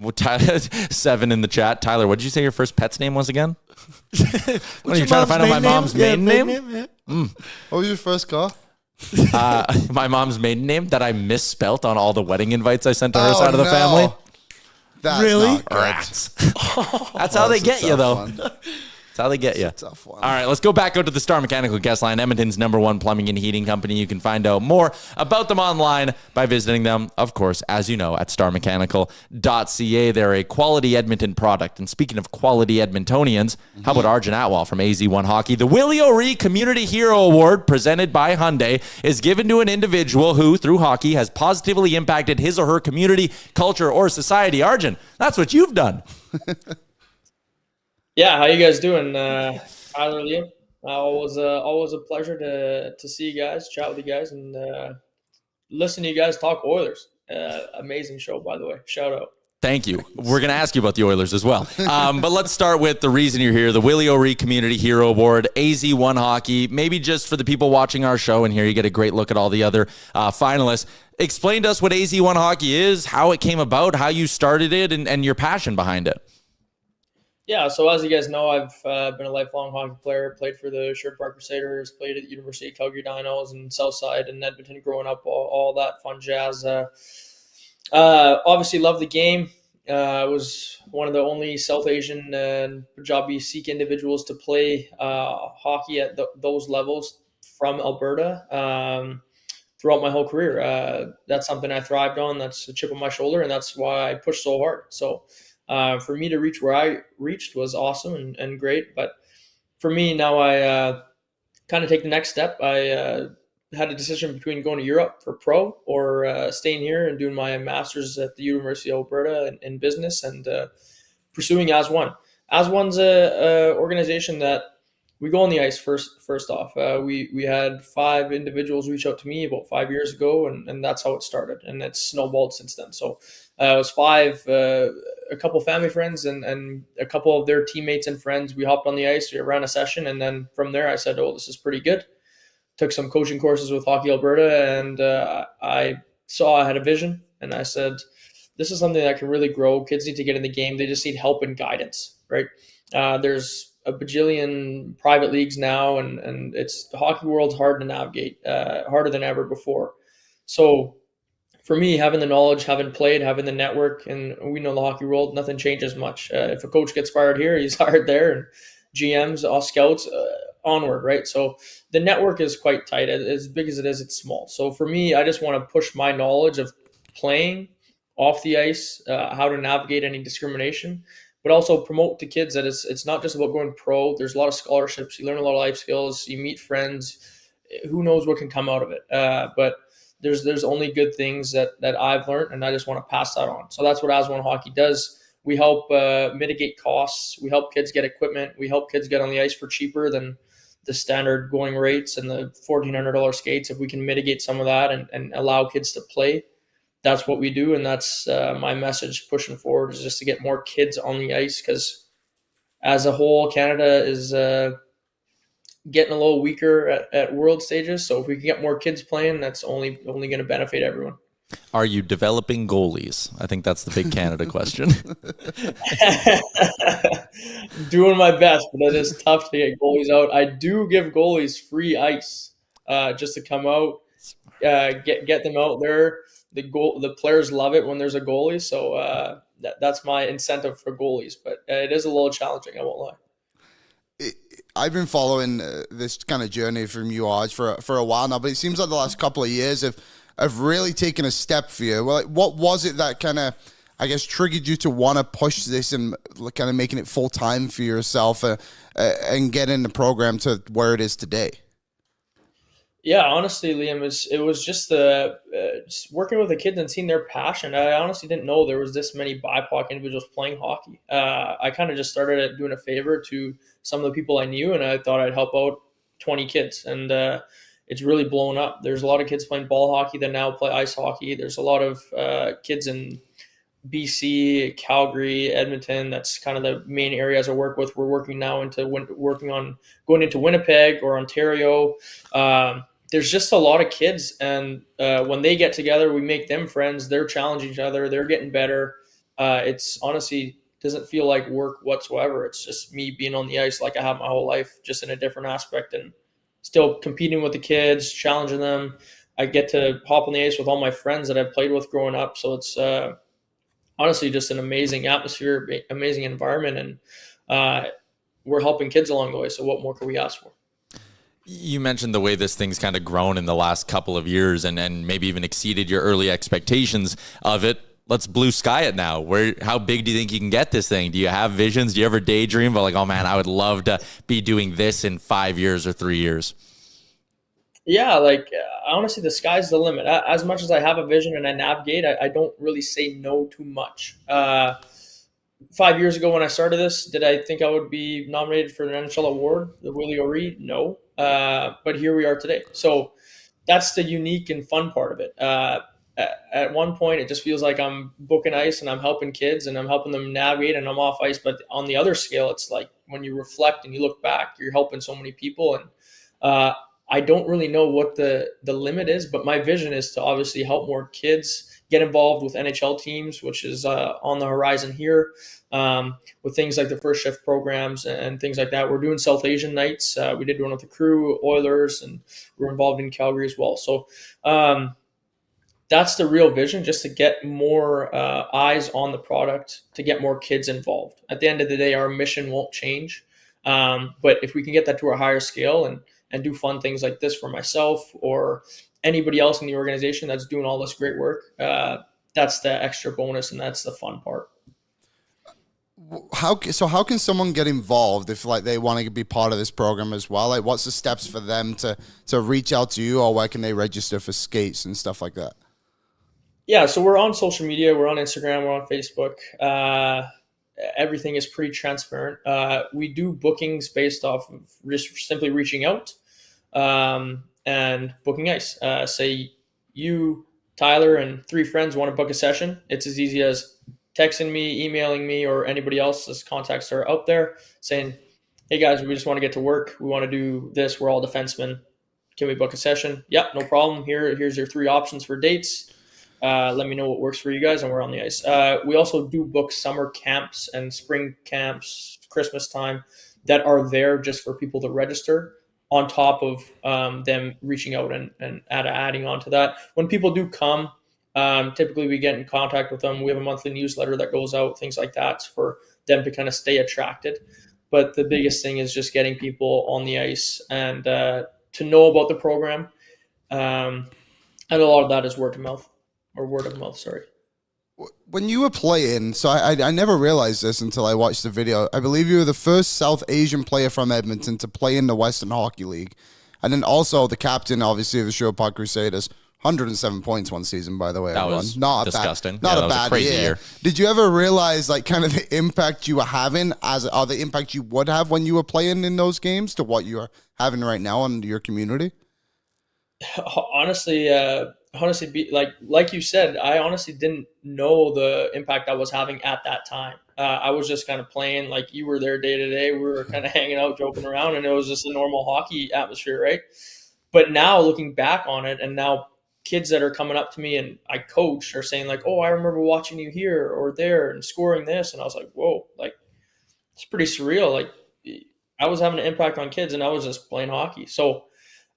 Well, 7 in the chat. Tyler, what did you say your first pet's name was again? What are you trying to find out my mom's maiden name? Yeah. What was your first car? My mom's maiden name that I misspelt on all the wedding invites I sent to her side of the family. That's really? Not good. Rats. That's how they get you, though. That's how they get you. Tough one. All right, let's go back out to the Star Mechanical guest line, Edmonton's #1 plumbing and heating company. You can find out more about them online by visiting them, of course, as you know, at starmechanical.ca. They're a quality Edmonton product. And speaking of quality Edmontonians, how about Arjun Atwal from AZ1 Hockey? The Willie O'Ree Community Hero Award, presented by Hyundai, is given to an individual who, through hockey, has positively impacted his or her community, culture, or society. Arjun, that's what you've done. Yeah, how you guys doing? Tyler, Liam. Always a pleasure to see you guys, chat with you guys, and listen to you guys talk Oilers. Amazing show, by the way. Shout out. Thank you. We're going to ask you about the Oilers as well. But let's start with the reason you're here, the Willie O'Ree Community Hero Award, AZ1 Hockey. Maybe just for the people watching our show, and here you get a great look at all the other finalists. Explain to us what AZ1 Hockey is, how it came about, how you started it, and your passion behind it. Yeah, so as you guys know, I've been a lifelong hockey player, played for the Sherwood Ford Crusaders, played at the University of Calgary Dinos and Southside and Edmonton growing up, all that fun jazz. Obviously loved the game. I was one of the only South Asian and Punjabi Sikh individuals to play hockey at those levels from Alberta throughout my whole career. That's something I thrived on. That's a chip on my shoulder, and that's why I pushed so hard. So for me to reach where I reached was awesome and great. But for me, now I kind of take the next step. I had a decision between going to Europe for pro or staying here and doing my master's at the University of Alberta in business and pursuing AZ1. AZ1's a organization that we go on the ice first off. We had 5 individuals reach out to me about 5 years ago, and that's how it started. And it's snowballed since then. So it was 5, a couple family friends and a couple of their teammates and friends. We hopped on the ice, we ran a session, and then from there I said, oh, this is pretty good. Took some coaching courses with Hockey Alberta, and I saw I had a vision, and I said, this is something that can really grow. Kids need to get in the game. They just need help and guidance, right? There's a bajillion private leagues now, and it's the hockey world's hard to navigate, harder than ever before. So for me, having the knowledge, having played, having the network, and we know the hockey world, nothing changes much. If a coach gets fired here, he's hired there, and GMs, all scouts, onward, right? So the network is quite tight. As big as it is, it's small. So for me, I just want to push my knowledge of playing off the ice, how to navigate any discrimination, but also promote to kids that it's not just about going pro. There's a lot of scholarships. You learn a lot of life skills. You meet friends. Who knows what can come out of it? But there's only good things that I've learned, and I just want to pass that on. So that's what As One Hockey does. We help mitigate costs. We help kids get equipment. We help kids get on the ice for cheaper than the standard going rates and the $1,400 skates. If we can mitigate some of that and allow kids to play, that's what we do. And that's my message pushing forward, is just to get more kids on the ice, because as a whole, Canada is getting a little weaker at world stages. So if we can get more kids playing, that's only going to benefit everyone. Are you developing goalies? I think that's the big Canada question. Doing my best, but it is tough to get goalies out. I do give goalies free ice just to come out, get them out there. The players love it when there's a goalie, so that's my incentive for goalies. But it is a little challenging, I won't lie. I've been following this kind of journey from you, Arj, for a while now, but it seems like the last couple of years have really taken a step for you. Well, what was it that kind of, I guess, triggered you to want to push this and kind of making it full time for yourself and getting the program to where it is today? Yeah, honestly, Liam, it was just just working with the kids and seeing their passion. I honestly didn't know there was this many BIPOC individuals playing hockey. I kind of just started doing a favor to some of the people I knew, and I thought I'd help out 20 kids. And it's really blown up. There's a lot of kids playing ball hockey that now play ice hockey. There's a lot of kids in BC, Calgary, Edmonton. That's kind of the main areas I work with. We're working now working on going into Winnipeg or Ontario. There's just a lot of kids, and when they get together, we make them friends. They're challenging each other. They're getting better. It's honestly doesn't feel like work whatsoever. It's just me being on the ice like I have my whole life, just in a different aspect, and still competing with the kids, challenging them. I get to hop on the ice with all my friends that I've played with growing up. So it's honestly just an amazing atmosphere, amazing environment, and we're helping kids along the way. So what more could we ask for? You mentioned the way this thing's kind of grown in the last couple of years and maybe even exceeded your early expectations of it. Let's blue sky it now. How big do you think you can get this thing? Do you have visions? Do you ever daydream about like, oh man, I would love to be doing this in 5 years or 3 years? Yeah, honestly, the sky's the limit. As much as I have a vision and I navigate, I don't really say no too much. 5 years ago when I started this, did I think I would be nominated for an NHL award, the Willie O'Ree? No. But here we are today. So that's the unique and fun part of it. At one point, it just feels like I'm booking ice and I'm helping kids and I'm helping them navigate and I'm off ice. But on the other scale, it's like when you reflect and you look back, you're helping so many people. And I don't really know what the limit is, but my vision is to obviously help more kids get involved with NHL teams, which is on the horizon here, with things like the first shift programs and things like that. We're doing South Asian nights. We did one with the Crew, Oilers, and we're involved in Calgary as well. So that's the real vision, just to get more eyes on the product, to get more kids involved. At the end of the day, our mission won't change. But if we can get that to a higher scale and do fun things like this for myself or anybody else in the organization that's doing all this great work, that's the extra bonus and that's the fun part. How can someone get involved if they want to be part of this program as well? Like, what's the steps for them to reach out to you, or where can they register for skates and stuff like that? Yeah, so we're on social media. We're on Instagram. We're on Facebook. Everything is pretty transparent. We do bookings based off of just simply reaching out and booking ice. Say you, Tyler, and 3 friends want to book a session. It's as easy as texting me, emailing me, or anybody else's contacts are out there saying, hey guys, we just want to get to work. We want to do this. We're all defensemen. Can we book a session? Yep, no problem. Here's your 3 options for dates. Let me know what works for you guys, and we're on the ice. We also do book summer camps and spring camps, Christmas time. that are there just for people to register, on top of them reaching out and adding on to that. When people do come, typically we get in contact with them. We have a monthly newsletter that goes out, things like that, for them to kind of stay attracted. But the biggest thing is just getting people on the ice and to know about the program. And a lot of that is word of mouth, sorry. When you were playing, so I never realized this until I watched the video. I believe you were the first South Asian player from Edmonton to play in the Western Hockey League. And then also the captain, obviously, of the Sherwood Ford Crusaders. 107 points one season, by the way. That everyone. was not disgusting. Not that a was bad a crazy year. Did you ever realize, like, kind of the impact you were having or the impact you would have when you were playing in those games to what you are having right now on your community? Honestly, like you said, I honestly didn't know the impact I was having at that time. I was just kind of playing, like you were there day to day. We were kind of hanging out, joking around, and it was just a normal hockey atmosphere, right? But now looking back on it, and now kids that are coming up to me and I coach are saying like, "Oh, I remember watching you here or there and scoring this," and I was like, "Whoa!" Like, it's pretty surreal. Like, I was having an impact on kids, and I was just playing hockey. So.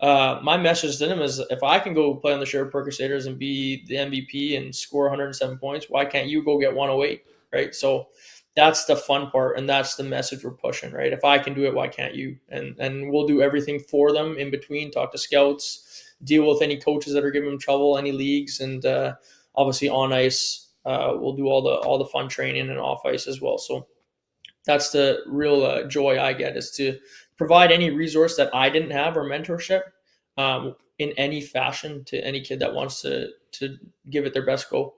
My message to them is, if I can go play on the Sherwood Ford Crusaders and be the MVP and score 107 points, why can't you go get 108, right? So that's the fun part, and that's the message we're pushing, right? If I can do it, why can't you? And we'll do everything for them in between, talk to scouts, deal with any coaches that are giving them trouble, any leagues, and obviously on ice, we'll do all the fun training and off ice as well. So that's the real joy I get, is to provide any resource that I didn't have or mentorship in any fashion to any kid that wants to give it their best go.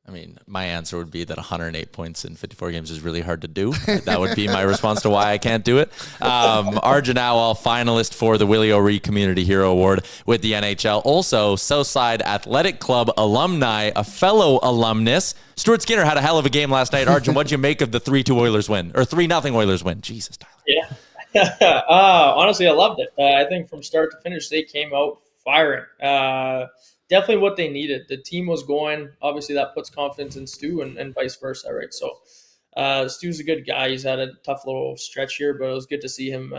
I mean, my answer would be that 108 points in 54 games is really hard to do. That would be my response to why I can't do it. Arjun Atwal, finalist for the Willie O'Ree Community Hero Award with the NHL. Also, Southside Athletic Club alumni, a fellow alumnus. Stuart Skinner had a hell of a game last night. Arjun, what'd you make of the 3-2 Oilers win? Or 3-0 Oilers win? Jesus, Tyler. Yeah. Honestly, I loved it. I think from start to finish, they came out firing. Definitely what they needed. The team was going. Obviously, that puts confidence in Stu and vice versa, right? So Stu's a good guy. He's had a tough little stretch here, but it was good to see him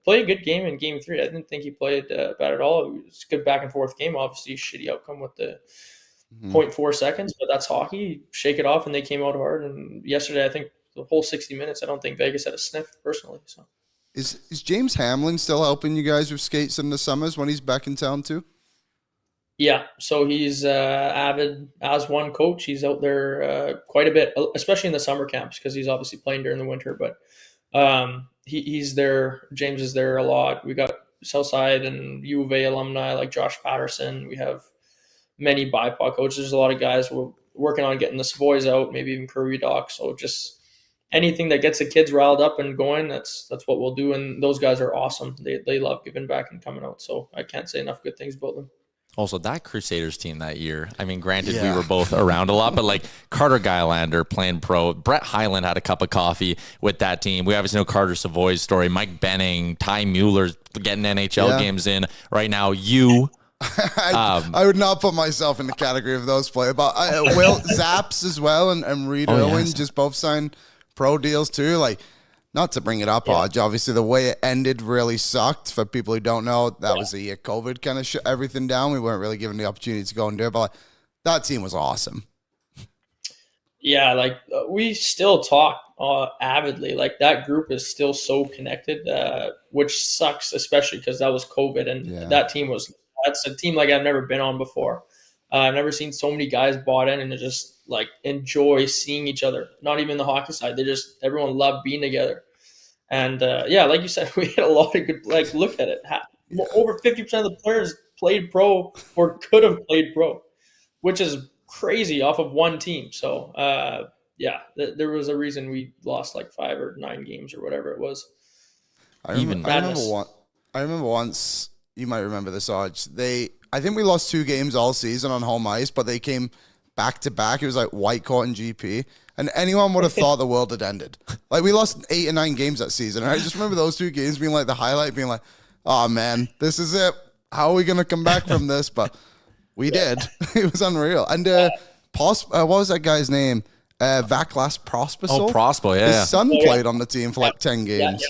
play a good game in Game 3. I didn't think he played bad at all. It was a good back-and-forth game. Obviously, shitty outcome with the 0.4 seconds, but that's hockey. Shake it off, and they came out hard. And yesterday, I think the whole 60 minutes, I don't think Vegas had a sniff personally. So. Is James Hamlin still helping you guys with skates in the summers when he's back in town too? Yeah, so he's avid as one coach. He's out there quite a bit, especially in the summer camps, because he's obviously playing during the winter. But he's there. James is there a lot. We got Southside and U of A alumni like Josh Patterson. We have many BIPOC coaches. There's a lot of guys we're working on getting the Savoys out, maybe even Kirby Doc. So just anything that gets the kids riled up and going, that's what we'll do. And those guys are awesome. They love giving back and coming out. So I can't say enough good things about them. Also, that Crusaders team that year, I mean, granted, we were both around a lot, but like Carter Gylander playing pro, Brett Hyland had a cup of coffee with that team. We obviously know Carter Savoy's story, Mike Benning, Ty Mueller's getting NHL games in right now. I would not put myself in the category of those players, but Will Zaps as well and Reed Irwin just both signed pro deals too. Like, not to bring it up, obviously the way it ended really sucked. For people who don't know, that was the year COVID kind of shut everything down. We weren't really given the opportunity to go and do it, but like, that team was awesome. Yeah, like we still talk avidly. Like that group is still so connected, which sucks, especially because that was COVID, and that's a team like I've never been on before. I've never seen so many guys bought in and just like enjoy seeing each other. Not even the hockey side. Everyone loved being together. And like you said, we had a lot of good, like, look at it. Over 50% of the players played pro or could have played pro, which is crazy off of one team. So there was a reason we lost like 5 or 9 games or whatever it was. I remember once, you might remember this, Arj. I think we lost 2 games all season on home ice, but they came back to back. It was like Whitecourt and GP, and anyone would have thought the world had ended. Like, we lost 8 or 9 games that season, and I just remember those 2 games being like the highlight, being like, oh man, this is it. How are we going to come back from this? But we did. It was unreal. And what was that guy's name? Vaclav Prospasol. Oh, Prospo, yeah. His son played on the team for like 10 games.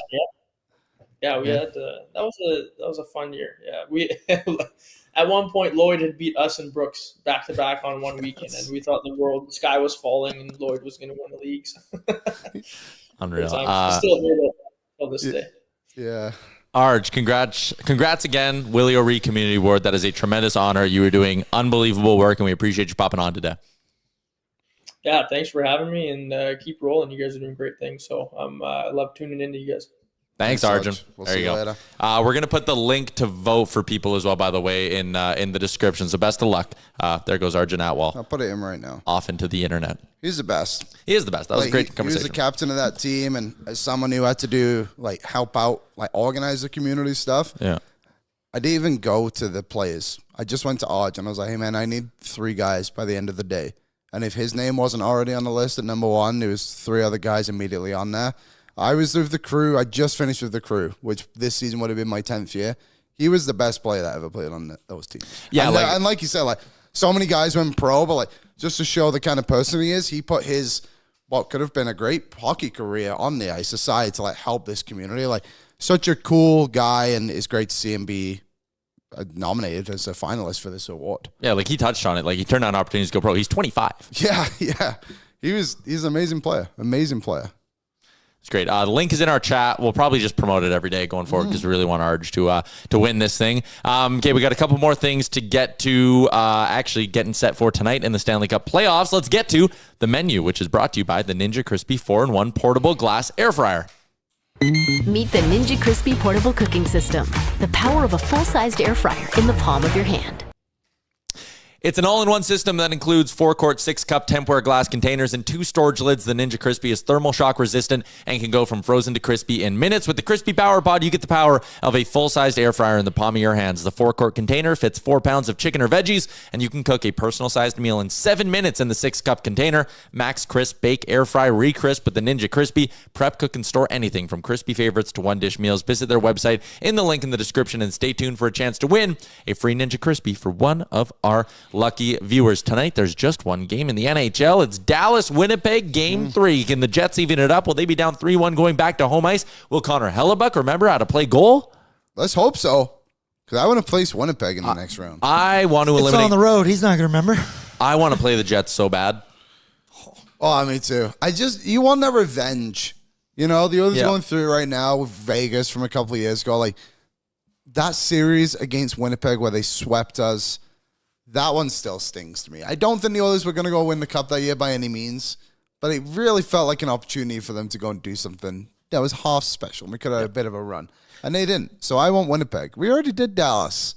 Yeah, we had that was a fun year. Yeah, we at one point Lloyd had beat us and Brooks back to back on one weekend, and we thought the sky was falling and Lloyd was going to win the leagues. Unreal. Still here till this day. Yeah. Arj, congrats again, Willie O'Ree Community Award. That is a tremendous honor. You were doing unbelievable work, and we appreciate you popping on today. Yeah, thanks for having me, and keep rolling. You guys are doing great things, so I love tuning into you guys. Thanks, Arjun. We'll there see you go. later. We're going to put the link to vote for people as well, by the way, in the description. So best of luck. There goes Arjun Atwal. I'll put it in right now. Off into the internet. He's the best. He is the best. That was a great conversation. He was the captain of that team, and as someone who had to do, help out, organize the community stuff. Yeah. I didn't even go to the players. I just went to Arj, and I was like, hey, man, I need 3 guys by the end of the day. And if his name wasn't already on the list at number 1, there was 3 other guys immediately on there. I was with the crew. I just finished with the crew, which this season would have been my 10th year. He was the best player that ever played on those teams. Yeah, and like you said, so many guys went pro, but just to show the kind of person he is, he put his what could have been a great hockey career on the ice aside to help this community. Such a cool guy, and it's great to see him be nominated as a finalist for this award. Yeah, he touched on it. He turned down opportunities to go pro. He's 25. Yeah. He's an amazing player. Amazing player. It's great. The link is in our chat. We'll probably just promote it every day going forward because we really want Arj to win this thing. Okay, we got a couple more things to get to actually getting set for tonight in the Stanley Cup playoffs. Let's get to the menu, which is brought to you by the Ninja Crispy 4-in-1 Portable Glass Air Fryer. Meet the Ninja Crispy Portable Cooking System. The power of a full-sized air fryer in the palm of your hand. It's an all-in-one system that includes 4-quart, 6-cup Tupperware glass containers and 2 storage lids. The Ninja Crispy is thermal shock resistant and can go from frozen to crispy in minutes. With the Crispy Power Pod, you get the power of a full-sized air fryer in the palm of your hands. The 4-quart container fits 4 pounds of chicken or veggies, and you can cook a personal-sized meal in 7 minutes in the 6-cup container. Max Crisp, bake, air fry, re-crisp with the Ninja Crispy. Prep, cook, and store anything from crispy favorites to one-dish meals. Visit their website in the link in the description and stay tuned for a chance to win a free Ninja Crispy for one of our lucky viewers. Tonight, there's just one game in the NHL. It's Dallas-Winnipeg, Game 3. Can the Jets even it up? Will they be down 3-1 going back to home ice? Will Connor Hellebuck remember how to play goal? Let's hope so, because I want to place Winnipeg in the next round. I want to eliminate... It's on the road. He's not going to remember. I want to play the Jets so bad. Oh, me too. You want that revenge. The Oilers going through it right now with Vegas from a couple of years ago. That series against Winnipeg where they swept us, that one still stings to me. I don't think the Oilers were going to go win the Cup that year by any means, but it really felt like an opportunity for them to go and do something that was half special. We could have had a bit of a run, and they didn't. So I want Winnipeg. We already did Dallas.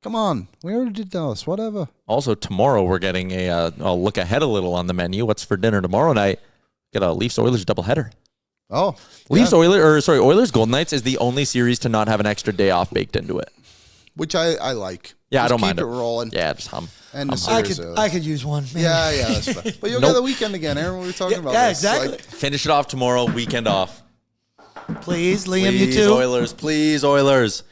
Come on. We already did Dallas. Whatever. Also, tomorrow we're getting I'll look ahead a little on the menu. What's for dinner tomorrow night? Get a Leafs-Oilers doubleheader. Oh. Oilers Golden Knights is the only series to not have an extra day off baked into it. Which I like. Yeah, just I don't mind keep it rolling. Yeah, just hum. And I could use one. Maybe. Yeah, that's fine. But you'll get the weekend again, Aaron. We were talking about yeah, this. exactly. Finish it off tomorrow. Weekend off. Please, Liam, Please, you too. Oilers. Please, Oilers.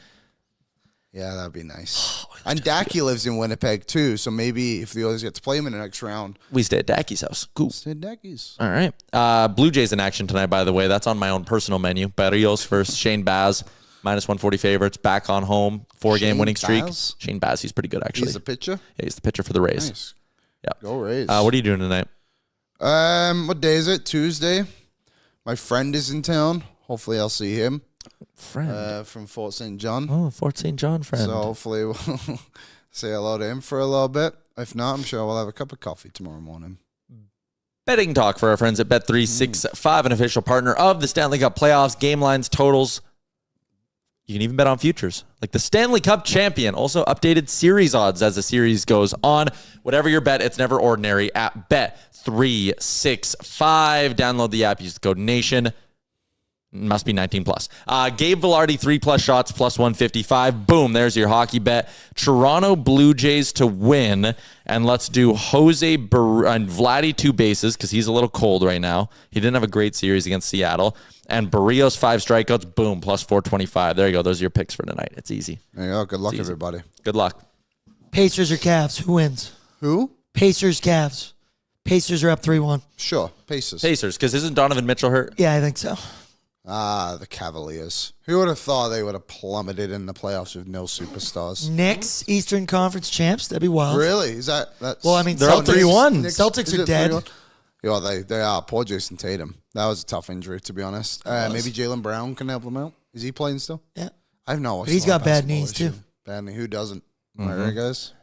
Yeah, that'd be nice. And Dacky lives in Winnipeg too, so maybe if the Oilers get to play him in the next round, we stay at Dacky's house. Cool. Stay at Dacky's. All right. Blue Jays in action tonight, by the way. That's on my own personal menu. Barrios versus Shane Baz. -140 favorites. Back on home. 4-game winning streak. Baz? Shane Baz, he's pretty good, actually. He's the pitcher? Yeah, he's the pitcher for the Rays. Nice. Yeah. Go Rays. What are you doing tonight? What day is it? Tuesday. My friend is in town. Hopefully I'll see him. Friend? From Fort St. John. Oh, Fort St. John friend. So hopefully we'll say hello to him for a little bit. If not, I'm sure we'll have a cup of coffee tomorrow morning. Betting talk for our friends at Bet365, an official partner of the Stanley Cup playoffs. Game lines, totals. You can even bet on futures. Like the Stanley Cup champion. Also updated series odds as the series goes on. Whatever your bet, it's never ordinary at Bet365. Download the app. Use the code NATION. Must be 18 plus. Gabe Velarde, 3+ shots, +155. Boom, there's your hockey bet. Toronto Blue Jays to win. And let's do Jose and Vladdy 2 bases because he's a little cold right now. He didn't have a great series against Seattle. And Barrios 5 strikeouts. Boom, +425. There you go. Those are your picks for tonight. It's easy. There you go. Good luck, everybody. Good luck. Pacers or Cavs? Who wins? Who? Pacers, Cavs. Pacers are up 3-1. Sure, Pacers. Pacers, because isn't Donovan Mitchell hurt? Yeah, I think so. The Cavaliers. Who would have thought they would have plummeted in the playoffs with no superstars? Knicks, Eastern Conference champs. That'd be wild. Really? Is that's? Well, I mean, They're up 3-1. Celtics Is are it dead. 3-1? Yeah, they are. Poor Jason Tatum. That was a tough injury, to be honest. Maybe Jaylen Brown can help him out. Is he playing still? Yeah. I've no. But he's got bad knees, too. Bad knee. Who doesn't? Am I right, guys?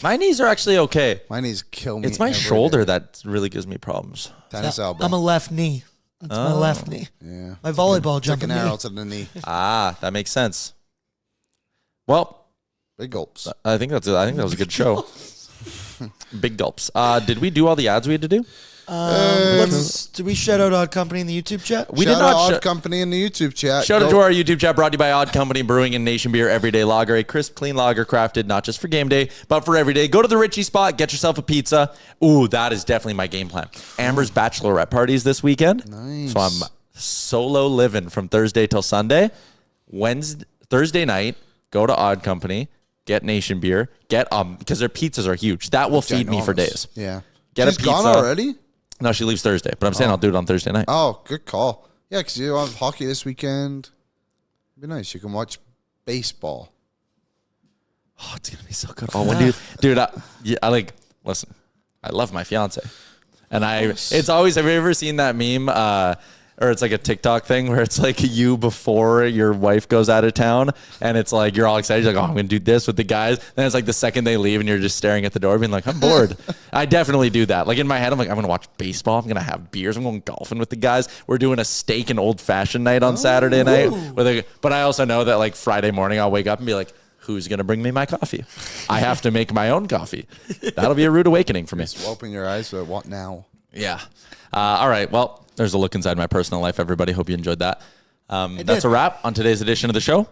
My knees are actually okay. My knees kill me. It's my every shoulder day. that really gives me problems. Tennis elbow. I'm a left knee. That's my left knee. Yeah. My volleyball Took jumping an arrow knee. to the knee. That makes sense. Well, Big gulps. I think that was a good show. Big gulps. Did we do all the ads we had to do? Did we shout out Odd Company in the YouTube chat? We Shout did not. out Odd Company in the YouTube chat. Shout out to our YouTube chat brought to you by Odd Company Brewing and Nation Beer Everyday Lager, a crisp, clean lager crafted not just for game day, but for every day. Go to the Richie spot, get yourself a pizza. Ooh, that is definitely my game plan. Amber's bachelorette parties this weekend. Nice. So I'm solo living from Thursday till Sunday. Thursday night, go to Odd Company, get Nation Beer, get because their pizzas are huge. That will feed me for days. Yeah. Get She's a pizza gone already? No, she leaves Thursday, but I'm saying I'll do it on Thursday night. Oh, good call. Yeah, because you have hockey this weekend. It'd be nice. You can watch baseball. Oh, it's gonna be so good. Oh, dude, I like. Listen, I love my fiance, and it's always. Have you ever seen that meme? Or it's like a TikTok thing where it's like you before your wife goes out of town, and it's like you're all excited. You're like, oh, I'm gonna do this with the guys. Then it's like the second they leave, and you're just staring at the door, being like, I'm bored. I definitely do that. Like in my head, I'm like, I'm gonna watch baseball. I'm gonna have beers. I'm going golfing with the guys. We're doing a steak and old fashioned night on Saturday night. But I also know that like Friday morning, I'll wake up and be like, who's going to bring me my coffee? I have to make my own coffee. That'll be a rude awakening for me. Just open your eyes for what now? Yeah. All right. Well, there's a look inside my personal life, everybody. Hope you enjoyed that. That's a wrap on today's edition of the show.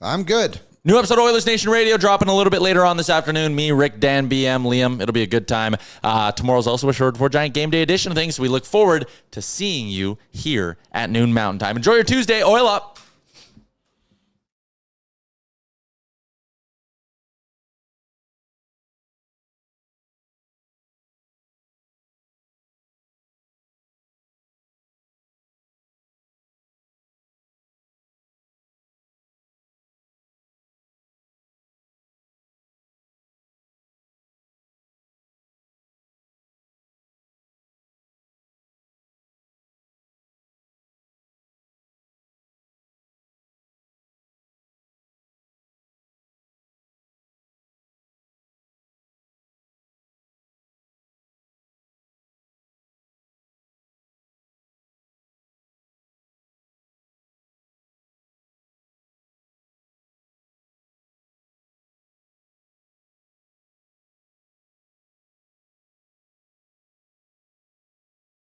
I'm good. New episode of Oilersnation Radio dropping a little bit later on this afternoon. Me, Rick, Dan, BM, Liam. It'll be a good time. Tomorrow's also a Sherwood Ford Giant game day edition of things. So we look forward to seeing you here at noon Mountain Time. Enjoy your Tuesday. Oil up.